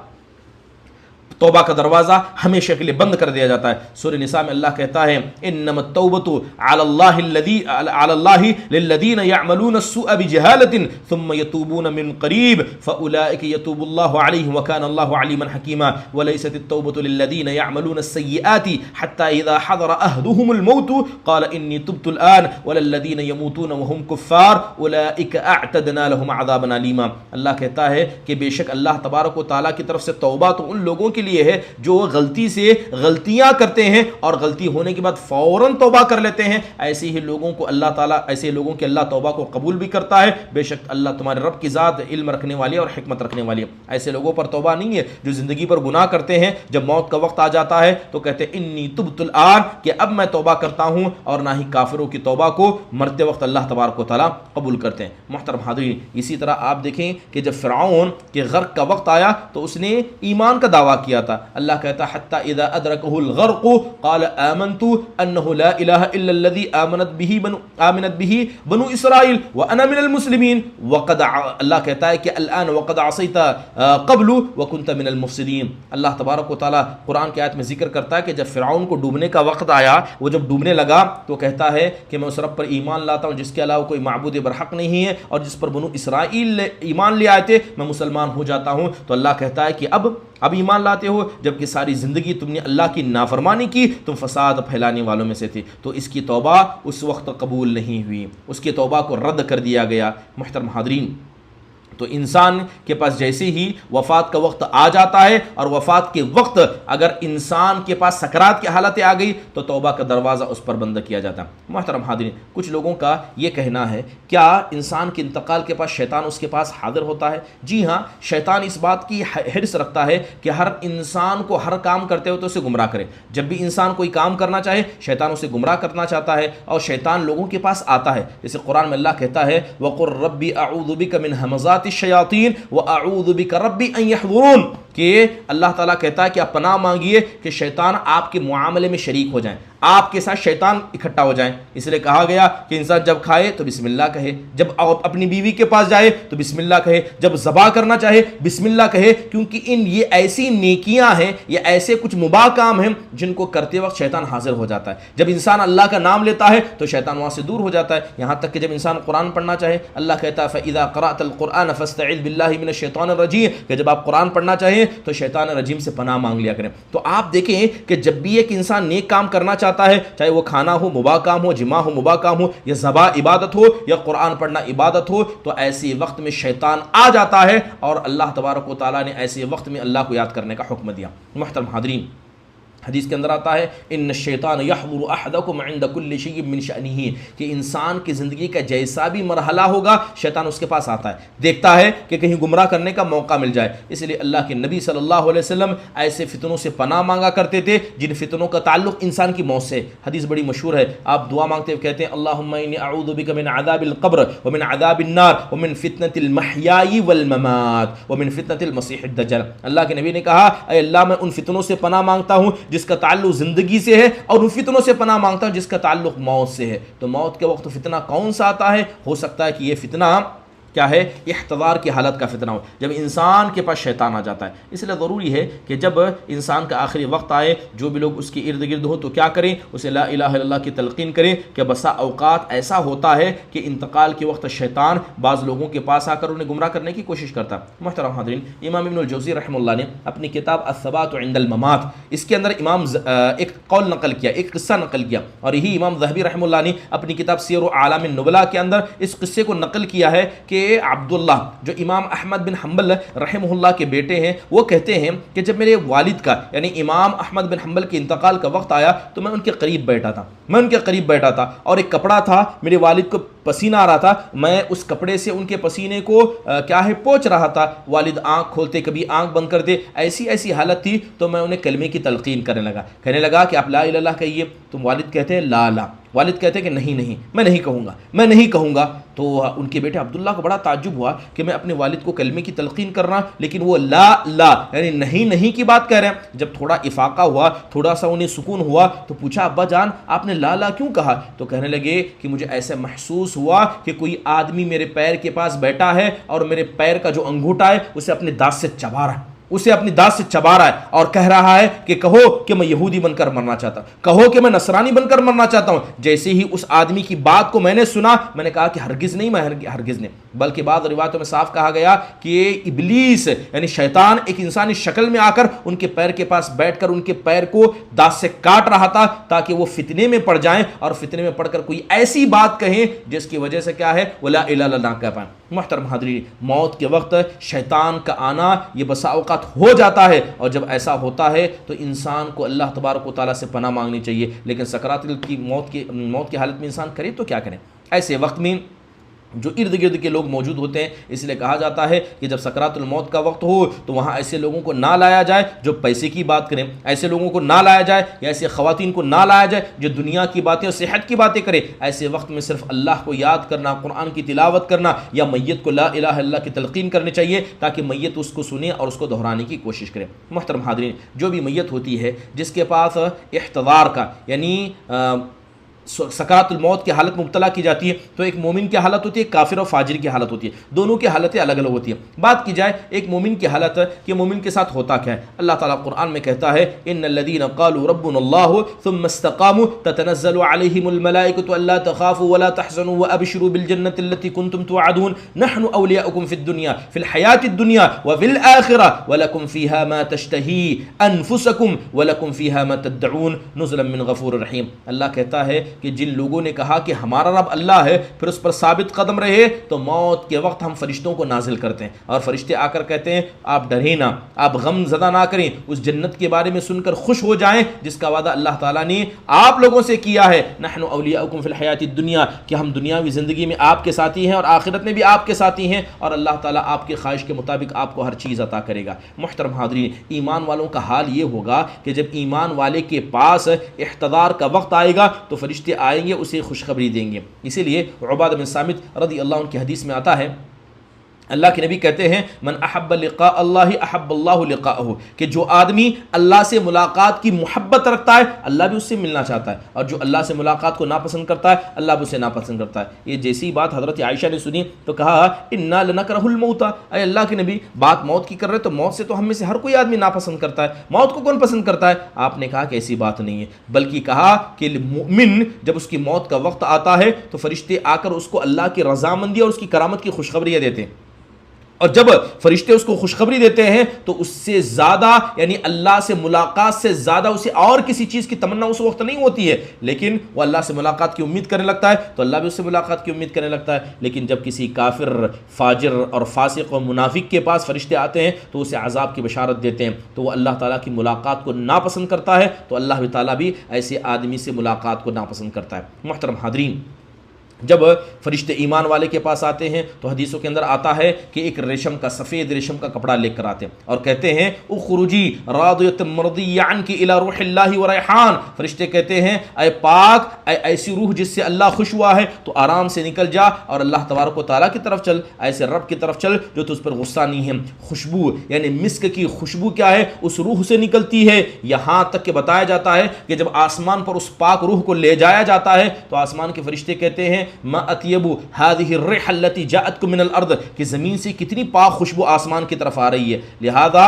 توبہ کا دروازہ ہمیشہ کے لیے بند کر دیا جاتا ہے۔ سورہ نساء میں اللہ کہتا ہے انما التوبۃ علی اللہ للذین یعملون السوء بجہالۃ ثم یتوبون من قریب فاولئک یتوب اللہ علیہم وکان اللہ علیما حکیما وليست التوبۃ للذین یعملون السیئات حتی اذا حضر احدهم الموت قال انی تبت الآن وللذین یموتون وهم کفار اولئک اعتدنا لهم عذابا علیما۔ اللہ کہتا ہے کہ بے شک اللہ تبارک و تعالیٰ کی طرف سے توبہ تو ان لوگوں کے لیے ہے جو غلطی سے غلطیاں کرتے ہیں اور غلطی ہونے کے بعد فوراً توبہ کر لیتے ہیں، ایسے ہی لوگوں کو اللہ تعالیٰ ایسے لوگوں کے اللہ توبہ کو قبول بھی کرتا ہے۔ بے شک اللہ تمہارے رب کی ذات علم رکھنے والی اور حکمت رکھنے والی ہے۔ ایسے لوگوں پر توبہ نہیں ہے جو زندگی پر گناہ کرتے ہیں، جب موت کا وقت آ جاتا ہے تو کہتے ہیں انی تبت الآن، کہ اب میں توبہ کرتا ہوں، اور نہ ہی کافروں کی توبہ کو مرتے وقت اللہ تبارک و تعالیٰ قبول کرتے ہیں۔ محترم حاضرین، اسی طرح آپ دیکھیں کہ جب فرعون کے غرق کا وقت آیا تو اس نے ایمان کا دعویٰ کیا تھا۔ اللہ کہتا حتی اذا ادرکہ الغرق قال آمنت انہ لا الہ الا الذی آمنت به بنو اسرائیل وانا من المسلمین وقد اللہ کہتا ہے کہ الان وقد عصیت قبل وکنت من المفسدین۔ اللہ تبارک و تعالیٰ قرآن کی آیت میں ذکر کرتا ہے کہ جب فرعون کو ڈوبنے کا وقت آیا، وہ جب ڈوبنے لگا تو کہتا ہے کہ میں اس رب پر ایمان لاتا ہوں جس کے علاوہ کوئی معبود برحق نہیں ہے، اور جس پر بنو اسرائیل ایمان لے آئے تھے میں مسلمان ہو جاتا ہوں۔ تو اللہ کہتا ہے کہ اب ایمان لاتے ہو، جبکہ ساری زندگی تم نے اللہ کی نافرمانی کی، تم فساد پھیلانے والوں میں سے تھے، تو اس کی توبہ اس وقت قبول نہیں ہوئی، اس کی توبہ کو رد کر دیا گیا۔ محترم حاضرین، تو انسان کے پاس جیسے ہی وفات کا وقت آ جاتا ہے اور وفات کے وقت اگر انسان کے پاس سکرات کی حالتیں آ گئی تو توبہ کا دروازہ اس پر بند کیا جاتا ہے۔ محترم حاضرین، کچھ لوگوں کا یہ کہنا ہے کیا انسان کے انتقال کے پاس شیطان اس کے پاس حاضر ہوتا ہے؟ جی ہاں، شیطان اس بات کی حرص رکھتا ہے کہ ہر انسان کو ہر کام کرتے ہوئے تو اسے گمراہ کرے۔ جب بھی انسان کوئی کام کرنا چاہے شیطان اسے گمراہ کرنا چاہتا ہے، اور شیطان لوگوں کے پاس آتا ہے، جیسے قرآن میں اللہ کہتا ہے وَقُلْ رَبِّ أَعُوذُ بِكَ مِنْ هَمَزَاتِ الشَّيَاطِينِ وَأَعُوذُ بِكَ رَبِّ أَنْ يَحْضُرُونِ۔ کہ اللہ تعالیٰ کہتا ہے کہ آپ پناہ مانگیے کہ شیطان آپ کے معاملے میں شریک ہو جائیں، آپ کے ساتھ شیطان اکٹھا ہو جائیں۔ اس لیے کہا گیا کہ انسان جب کھائے تو بسم اللہ کہے، جب اپنی بیوی کے پاس جائے تو بسم اللہ کہے، جب ذبح کرنا چاہے بسم اللہ کہے، کیونکہ یہ ایسی نیکیاں ہیں، یہ ایسے کچھ مباح کام ہیں جن کو کرتے وقت شیطان حاضر ہو جاتا ہے۔ جب انسان اللہ کا نام لیتا ہے تو شیطان وہاں سے دور ہو جاتا ہے، یہاں تک کہ جب انسان قرآن پڑھنا چاہے اللہ کہتا ہے فَإِذَا قَرَأْتَ الْقُرْآنَ فَاسْتَعِذْ بِاللَّهِ مِنَ الشَّيْطَانِ الرَّجِيمِ، کہ جب آپ قرآن پڑھنا چاہیں تو شیطان رجیم سے پناہ مانگ لیا کریں۔ تو آپ دیکھیں کہ جب بھی ایک انسان نیک کام کرنا چاہتا ہے، چاہے وہ کھانا ہو مباح کام ہو، جماع ہو مباح کام ہو، یا ذبح عبادت ہو، یا قرآن پڑھنا عبادت ہو، تو ایسے وقت میں شیطان آ جاتا ہے، اور اللہ تبارک و تعالیٰ نے ایسے وقت میں اللہ کو یاد کرنے کا حکم دیا۔ محترم حاضرین، حدیث کے اندر آتا ہے ان الشیطان یحضر احدکم عند کل شیء من شأنہ، کہ انسان کی زندگی کا جیسا بھی مرحلہ ہوگا شیطان اس کے پاس آتا ہے، دیکھتا ہے کہ کہیں گمراہ کرنے کا موقع مل جائے۔ اس لیے اللہ کے نبی صلی اللہ علیہ وسلم ایسے فتنوں سے پناہ مانگا کرتے تھے جن فتنوں کا تعلق انسان کی موت سے۔ حدیث بڑی مشہور ہے، آپ دعا مانگتے ہوئے کہتے ہیں اللہم انی اعوذ بک من عذاب القبر ومن عذاب النار ومن فتنة المحیاء والممات ومن فتنة المسیح الدجال۔ اللہ کے نبی نے کہا اے اللہ میں ان فتنوں سے پناہ مانگتا ہوں جس کا تعلق زندگی سے ہے، اور ان فتنوں سے پناہ مانگتا ہوں جس کا تعلق موت سے ہے۔ تو موت کے وقت فتنہ کون سا آتا ہے؟ ہو سکتا ہے کہ یہ فتنہ کیا ہے؟ احتضار کی حالت کا فتنہ ہو، جب انسان کے پاس شیطان آ جاتا ہے۔ اس لیے ضروری ہے کہ جب انسان کا آخری وقت آئے، جو بھی لوگ اس کے ارد گرد ہو تو کیا کریں؟ اسے لا الہ الا اللہ کی تلقین کریں، کہ بسا اوقات ایسا ہوتا ہے کہ انتقال کے وقت شیطان بعض لوگوں کے پاس آ کر انہیں گمراہ کرنے کی کوشش کرتا ہے۔ محترم حاضرین، امام ابن الجوزی رحمہ اللہ نے اپنی کتاب الثبات عند الممات، اس کے اندر امام ایک قول نقل کیا، ایک قصہ نقل کیا، اور یہی امام ذہبی رحمہ اللہ نے اپنی کتاب سیر اعلام النبلاء کے اندر اس قصے کو نقل کیا ہے کہ عبداللہ جو امام احمد بن حنبل رحمہ اللہ کے بیٹے ہیں، وہ کہتے ہیں کہ جب میرے والد کا یعنی امام احمد بن حنبل کے انتقال کا وقت آیا تو میں ان کے قریب بیٹھا تھا، اور ایک کپڑا تھا، میرے والد کو پسینہ آ رہا تھا، میں اس کپڑے سے ان کے پسینے کو پوچھ رہا تھا۔ والد آنکھ کھولتے کبھی آنکھ بند کرتے، ایسی حالت تھی، تو میں انہیں کلمے کی تلقین کہنے لگا کہ آپ لا الہ الا اللہ کہیے۔ تو والد کہتے ہیں لا، والد کہتے ہیں کہ نہیں میں نہیں کہوں گا۔ تو ان کے بیٹے عبداللہ کو بڑا تعجب ہوا کہ میں اپنے والد کو کلمے کی تلقین کر رہا لیکن وہ لا یعنی نہیں کی بات کہہ رہے ہیں۔ جب تھوڑا افاقہ ہوا، تھوڑا سا انہیں سکون ہوا، تو پوچھا ابا جان آپ نے لا کیوں کہا؟ تو کہنے لگے کہ مجھے ایسے محسوس ہوا کہ کوئی آدمی میرے پیر کے پاس بیٹھا ہے اور میرے پیر کا جو انگوٹھا ہے اسے اپنے دانت سے چبا رہا ہے، اور کہہ رہا ہے کہ کہو کہ میں یہودی بن کر مرنا چاہتا ہوں، کہو کہ میں نصرانی بن کر مرنا چاہتا ہوں۔ جیسے ہی اس آدمی کی بات کو میں نے سنا، میں نے کہا کہ ہرگز نہیں، بلکہ بعض روایتوں میں صاف کہا گیا کہ ابلیس یعنی شیطان ایک انسانی شکل میں آ کر ان کے پیر کے پاس بیٹھ کر ان کے پیر کو دانت سے کاٹ رہا تھا تاکہ وہ فتنے میں پڑ جائیں اور فتنے میں پڑ کر کوئی ایسی بات کہیں جس کی وجہ سے کیا ہے وہ لا الہ الا اللہ کہہ پائیں۔ محترم حاضرین، موت کے وقت شیطان کا آنا یہ بسا اوقات ہو جاتا ہے، اور جب ایسا ہوتا ہے تو انسان کو اللہ تبارک و تعالیٰ سے پناہ مانگنی چاہیے۔ لیکن سکرات کی موت کی حالت میں انسان کرے تو کیا کرے؟ ایسے وقت میں جو ارد گرد کے لوگ موجود ہوتے ہیں، اس لیے کہا جاتا ہے کہ جب سکرات الموت کا وقت ہو تو وہاں ایسے لوگوں کو نہ لایا جائے جو پیسے کی بات کریں، ایسے لوگوں کو نہ لایا جائے، یا ایسے خواتین کو نہ لایا جائے جو دنیا کی باتیں اور صحت کی باتیں کرے۔ ایسے وقت میں صرف اللہ کو یاد کرنا، قرآن کی تلاوت کرنا، یا میت کو لا الہ الا اللہ کی تلقین کرنی چاہیے تاکہ میت اس کو سنے اور اس کو دہرانے کی کوشش کرے۔ محترم حاضرین، جو بھی میت ہوتی ہے جس کے پاس احتضار کا یعنی سکرات الموت کی حالت مبتلا کی جاتی ہے، تو ایک مومن کی حالت ہوتی ہے، کافر اور فاجر کی حالت ہوتی ہے، دونوں کی حالتیں الگ الگ ہوتی ہیں۔ بات کی جائے ایک مومن کی حالت کہ مومن کے ساتھ ہوتا کیا ہے، اللہ تعالیٰ قرآن میں کہتا ہے ان الذين قالوا ربنا الله ثم استقاموا تتنزل عليهم الملائكة الا تخافوا ولا تحزنوا وابشروا بالجنة التي كنتم توعدون نحن اولياؤكم في الدنيا في الحياة الدنيا وفي الآخرة ولكم فيها ما تشتهي انفسكم ولكم فيها ما تدعون نزلا من غفور رحيم۔ اللہ کہتا ہے کہ جن لوگوں نے کہا کہ ہمارا رب اللہ ہے پھر اس پر ثابت قدم رہے، تو موت کے وقت ہم فرشتوں کو نازل کرتے ہیں اور فرشتے آ کر کہتے ہیں آپ ڈریں نہ، آپ غم زدہ نہ کریں، اس جنت کے بارے میں سن کر خوش ہو جائیں جس کا وعدہ اللہ تعالیٰ نے آپ لوگوں سے کیا ہے۔ نحن اولیاؤکم فی الحیات الدنیا، کہ ہم دنیاوی زندگی میں آپ کے ساتھی ہیں اور آخرت میں بھی آپ کے ساتھی ہیں، اور اللہ تعالیٰ آپ کی خواہش کے مطابق آپ کو ہر چیز عطا کرے گا۔ محترم حاضرین، ایمان والوں کا حال یہ ہوگا کہ جب ایمان والے کے پاس احتضار کا وقت آئے گا تو فرشتے آئیں گے، اسے خوشخبری دیں گے۔ اسی لیے عبادہ بن صامت رضی اللہ عنہ کی حدیث میں آتا ہے اللہ کے نبی کہتے ہیں من احب لقاء اللہ احب اللہ لقاءہ، کہ جو آدمی اللہ سے ملاقات کی محبت رکھتا ہے اللہ بھی اس سے ملنا چاہتا ہے، اور جو اللہ سے ملاقات کو ناپسند کرتا ہے اللہ بھی اسے ناپسند کرتا ہے۔ یہ جیسی بات حضرت عائشہ نے سنی تو کہا انا لنکرہ الموت، اے اللہ کے نبی بات موت کی کر رہے تو موت سے تو ہم میں سے ہر کوئی آدمی ناپسند کرتا ہے، موت کو کون پسند کرتا ہے؟ آپ نے کہا کہ ایسی بات نہیں ہے، بلکہ کہا کہ مومن جب اس کی موت کا وقت آتا ہے تو فرشتے آ کر اس کو اللہ کی رضامندی اور اس کی کرامت کی خوشخبریاں دیتے ہیں، اور جب فرشتے اس کو خوشخبری دیتے ہیں تو اس سے زیادہ یعنی اللہ سے ملاقات سے زیادہ اسے اور کسی چیز کی تمنا اس وقت نہیں ہوتی ہے، لیکن وہ اللہ سے ملاقات کی امید کرنے لگتا ہے تو اللہ بھی اس سے ملاقات کی امید کرنے لگتا ہے۔ لیکن جب کسی کافر، فاجر اور فاسق اور منافق کے پاس فرشتے آتے ہیں تو اسے عذاب کی بشارت دیتے ہیں تو وہ اللہ تعالیٰ کی ملاقات کو ناپسند کرتا ہے، تو اللہ تعالیٰ بھی ایسے آدمی سے ملاقات کو ناپسند کرتا ہے۔ محترم حاضرین، جب فرشتے ایمان والے کے پاس آتے ہیں تو حدیثوں کے اندر آتا ہے کہ ایک ریشم کا، سفید ریشم کا کپڑا لے کر آتے ہیں اور کہتے ہیں اخرجی راضیۃ مرضیہ عنک الی روح اللہ و ریحان، فرشتے کہتے ہیں اے پاک، اے ایسی روح جس سے اللہ خوش ہوا ہے تو آرام سے نکل جا اور اللہ تبارک و تعالیٰ کی طرف چل، ایسے رب کی طرف چل جو تجھ پر غصہ نہیں ہے۔ خوشبو یعنی مسک کی خوشبو کیا ہے؟ اس روح سے نکلتی ہے، یہاں تک کہ بتایا جاتا ہے کہ جب آسمان پر اس پاک روح کو لے جایا جاتا ہے تو آسمان کے فرشتے کہتے ہیں ما اطیب هذه الريح التي جاءتكم من الارض، کہ زمین سے کتنی پاک خوشبو آسمان کی طرف آ رہی ہے، لہذا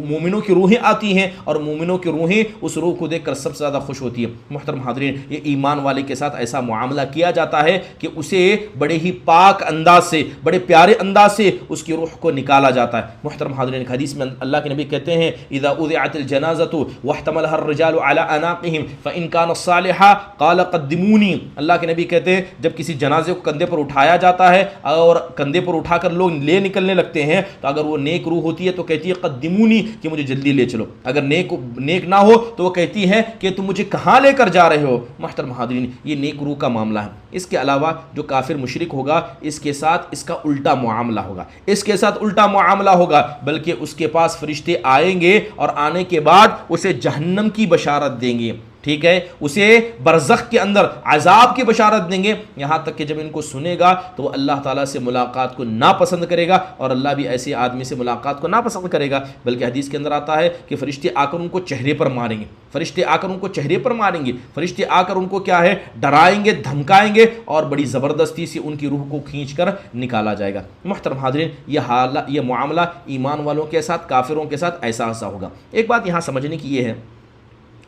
مومنوں کی روحیں آتی ہیں اور مومنوں کی روحیں اس روح کو دیکھ کر سب سے زیادہ خوش ہوتی ہیں۔ محترم حاضرین، یہ ایمان والے کے ساتھ ایسا معاملہ کیا جاتا ہے کہ اسے بڑے ہی پاک انداز سے، بڑے پیارے انداز سے اس کی روح کو نکالا جاتا ہے۔ محترم حاضرین، ایک حدیث میں اللہ کے نبی کہتے ہیں اذا اذعت الجنازۃ واحتملها الرجال على اعناقهم فان كان صالحا قال قدموني، اللہ کے نبی کہتے ہیں جب کسی جنازے کو کندھے پر اٹھایا جاتا ہے اور کندھے پر اٹھا کر لوگ لے نکلنے لگتے ہیں تو اگر وہ نیک روح ہوتی ہے تو کہتی ہے قدمونی، کہ مجھے جلدی لے چلو، اگر نیک نہ ہو تو وہ کہتی ہے کہ تم مجھے کہاں لے کر جا رہے ہو۔ محترم حاضرین، یہ نیک روح کا معاملہ ہے۔ اس کے علاوہ جو کافر مشرک ہوگا اس کے ساتھ اس کا الٹا معاملہ ہوگا، اس کے ساتھ الٹا معاملہ ہوگا، بلکہ اس کے پاس فرشتے آئیں گے اور آنے کے بعد اسے جہنم کی بشارت دیں گے، ٹھیک ہے، اسے برزخ کے اندر عذاب کی بشارت دیں گے، یہاں تک کہ جب ان کو سنے گا تو وہ اللہ تعالیٰ سے ملاقات کو ناپسند کرے گا اور اللہ بھی ایسے آدمی سے ملاقات کو ناپسند کرے گا۔ بلکہ حدیث کے اندر آتا ہے کہ فرشتے آ کر ان کو چہرے پر ماریں گے، فرشتے آ کر ان کو چہرے پر ماریں گے، فرشتے آ کر ان کو کیا ہے ڈرائیں گے، دھمکائیں گے اور بڑی زبردستی سے ان کی روح کو کھینچ کر نکالا جائے گا۔ محترم حاضرین، یہ معاملہ ایمان والوں کے ساتھ، کافروں کے ساتھ ایسا ہوگا۔ ایک بات یہاں سمجھنے کی یہ ہے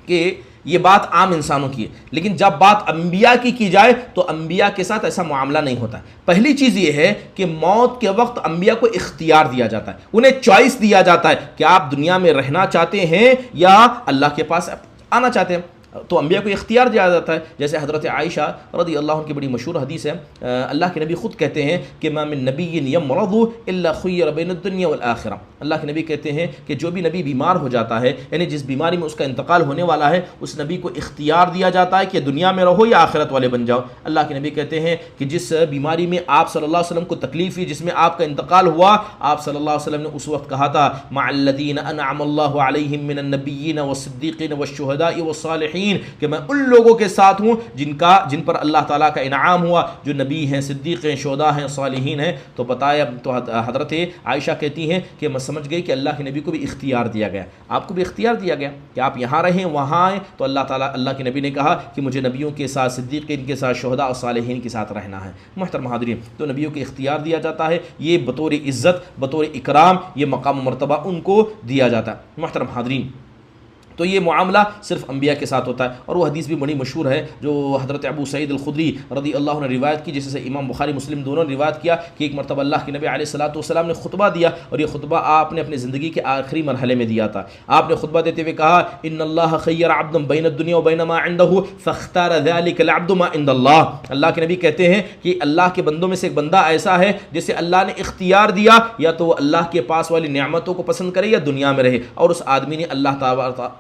کہ یہ بات عام انسانوں کی ہے، لیکن جب بات انبیاء کی جائے تو انبیاء کے ساتھ ایسا معاملہ نہیں ہوتا ہے۔ پہلی چیز یہ ہے کہ موت کے وقت انبیاء کو اختیار دیا جاتا ہے، انہیں چوائس دیا جاتا ہے کہ آپ دنیا میں رہنا چاہتے ہیں یا اللہ کے پاس آنا چاہتے ہیں، تو انبیاء کو اختیار دیا جاتا ہے۔ جیسے حضرت عائشہ رضی اللہ عنہ کی بڑی مشہور حدیث ہے، اللہ کے نبی خود کہتے ہیں کہ ما من نبی یمرض الا خیر بین الدنیا والآخرہ، اللہ کے نبی کہتے ہیں کہ جو بھی نبی بیمار ہو جاتا ہے، یعنی جس بیماری میں اس کا انتقال ہونے والا ہے، اس نبی کو اختیار دیا جاتا ہے کہ دنیا میں رہو یا آخرت والے بن جاؤ۔ اللہ کے نبی کہتے ہیں کہ جس بیماری میں آپ صلی اللہ علیہ وسلم کو تکلیف ہوئی، جس میں آپ کا انتقال ہوا، آپ صلی اللہ علیہ وسلم نے اس وقت کہا تھا مع الذین انعم اللہ علیہم من النبیین والصدیقین والشہداء والصالحین، کہ میں ان لوگوں کے ساتھ ہوں جن پر اللہ تعالیٰ کا انعام ہوا، جو نبی ہیں، صدیق ہیں، شہداء ہیں، صالحین ہیں۔ تو بتایا، تو حضرت عائشہ کہتی ہیں کہ میں سمجھ گئی کہ اللہ کے نبی کو بھی اختیار دیا گیا، آپ کو بھی اختیار دیا گیا کہ آپ یہاں رہیں وہاں آئیں۔ تو اللہ کے نبی نے کہا کہ مجھے نبیوں کے ساتھ، صدیقین کے ساتھ، شہداء اور صالحین کے ساتھ رہنا ہے۔ محترم حاضرین، تو نبیوں کو اختیار دیا جاتا ہے، یہ بطور عزت، بطور اکرام، یہ مقام و مرتبہ ان کو دیا جاتا ہے۔ محترم حاضرین، تو یہ معاملہ صرف انبیاء کے ساتھ ہوتا ہے، اور وہ حدیث بھی بڑی مشہور ہے جو حضرت ابو سعید الخدری رضی اللہ عنہ نے روایت کی، جس سے امام بخاری مسلم دونوں نے روایت کیا کہ ایک مرتبہ اللہ کے نبی علیہ الصلوۃ والسلام نے خطبہ دیا، اور یہ خطبہ آپ نے اپنی زندگی کے آخری مرحلے میں دیا تھا۔ آپ نے خطبہ دیتے ہوئے کہا ان اللہ خیر عبدا بین الدنیا وبین ما عنده فاختار ذلك العبد ما عند اللہ، اللہ کے نبی کہتے ہیں کہ اللہ کے بندوں میں سے ایک بندہ ایسا ہے جسے اللہ نے اختیار دیا، یا تو وہ اللہ کے پاس والی نعمتوں کو پسند کرے یا دنیا میں رہے، اور اس آدمی نے اللہ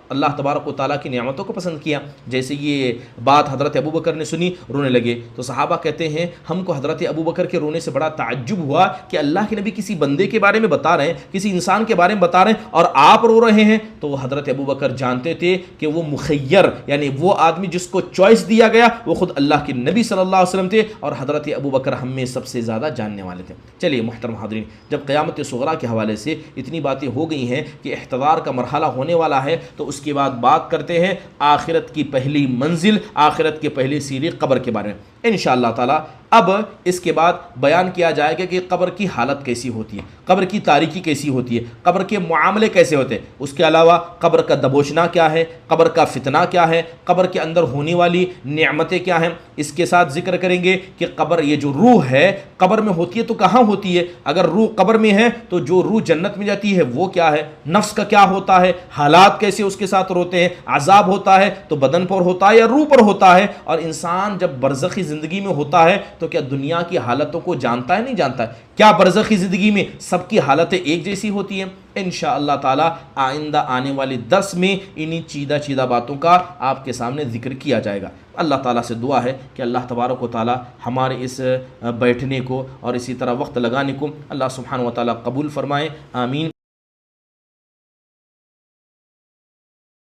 اللہ تبارک و تعالیٰ کی نعمتوں کو پسند کیا. جیسے یہ بات حضرت ابوبکر نے سنی، رونے لگے. تو صحابہ کہتے ہیں ہم کو حضرت ابوبکر کے رونے سے بڑا تعجب ہوا کہ اللہ کے نبی کسی بندے کے بارے میں بتا رہے ہیں، کسی انسان کے بارے میں بتا رہے ہیں اور آپ رو رہے ہیں. تو حضرت ابوبکر جانتے تھے کہ وہ مخیر یعنی وہ آدمی جس کو چوائس دیا گیا وہ خود اللہ کے نبی صلی اللہ علیہ وسلم تھے، اور حضرت ابوبکر ہم میں سب سے زیادہ جاننے والے تھے. چلیے محترم حاضرین، جب قیامت صغریٰ کے حوالے سے اتنی باتیں ہو گئی ہیں کہ احتضار کا مرحلہ ہونے والا ہے، تو اس کے بعد بات کرتے ہیں آخرت کی پہلی منزل، آخرت کے پہلی سیڑھی قبر کے بارے میں انشاءاللہ تعالی. اب اس کے بعد بیان کیا جائے گا کہ قبر کی حالت کیسی ہوتی ہے، قبر کی تاریکی کیسی ہوتی ہے، قبر کے معاملے کیسے ہوتے ہیں. اس کے علاوہ قبر کا دبوچنا کیا ہے، قبر کا فتنہ کیا ہے، قبر کے اندر ہونے والی نعمتیں کیا ہیں. اس کے ساتھ ذکر کریں گے کہ قبر، یہ جو روح ہے قبر میں ہوتی ہے تو کہاں ہوتی ہے، اگر روح قبر میں ہے تو جو روح جنت میں جاتی ہے وہ کیا ہے، نفس کا کیا ہوتا ہے، حالات کیسے اس کے ساتھ روتے ہیں، عذاب ہوتا ہے تو بدن پر ہوتا ہے یا روح پر ہوتا ہے. اور انسان جب برزخی زندگی میں ہوتا ہے تو کیا دنیا کی حالتوں کو جانتا ہے، نہیں جانتا ہے؟ کیا برزخی زندگی میں سب کی حالتیں ایک جیسی ہوتی ہیں؟ انشاءاللہ تعالی آئندہ آنے والی درس میں انہی چیدہ باتوں کا آپ کے سامنے ذکر کیا جائے گا. اللہ تعالیٰ سے دعا ہے کہ اللہ تبارک و تعالی ہمارے اس بیٹھنے کو اور اسی طرح وقت لگانے کو اللہ سبحانہ و تعالی قبول فرمائے. آمین.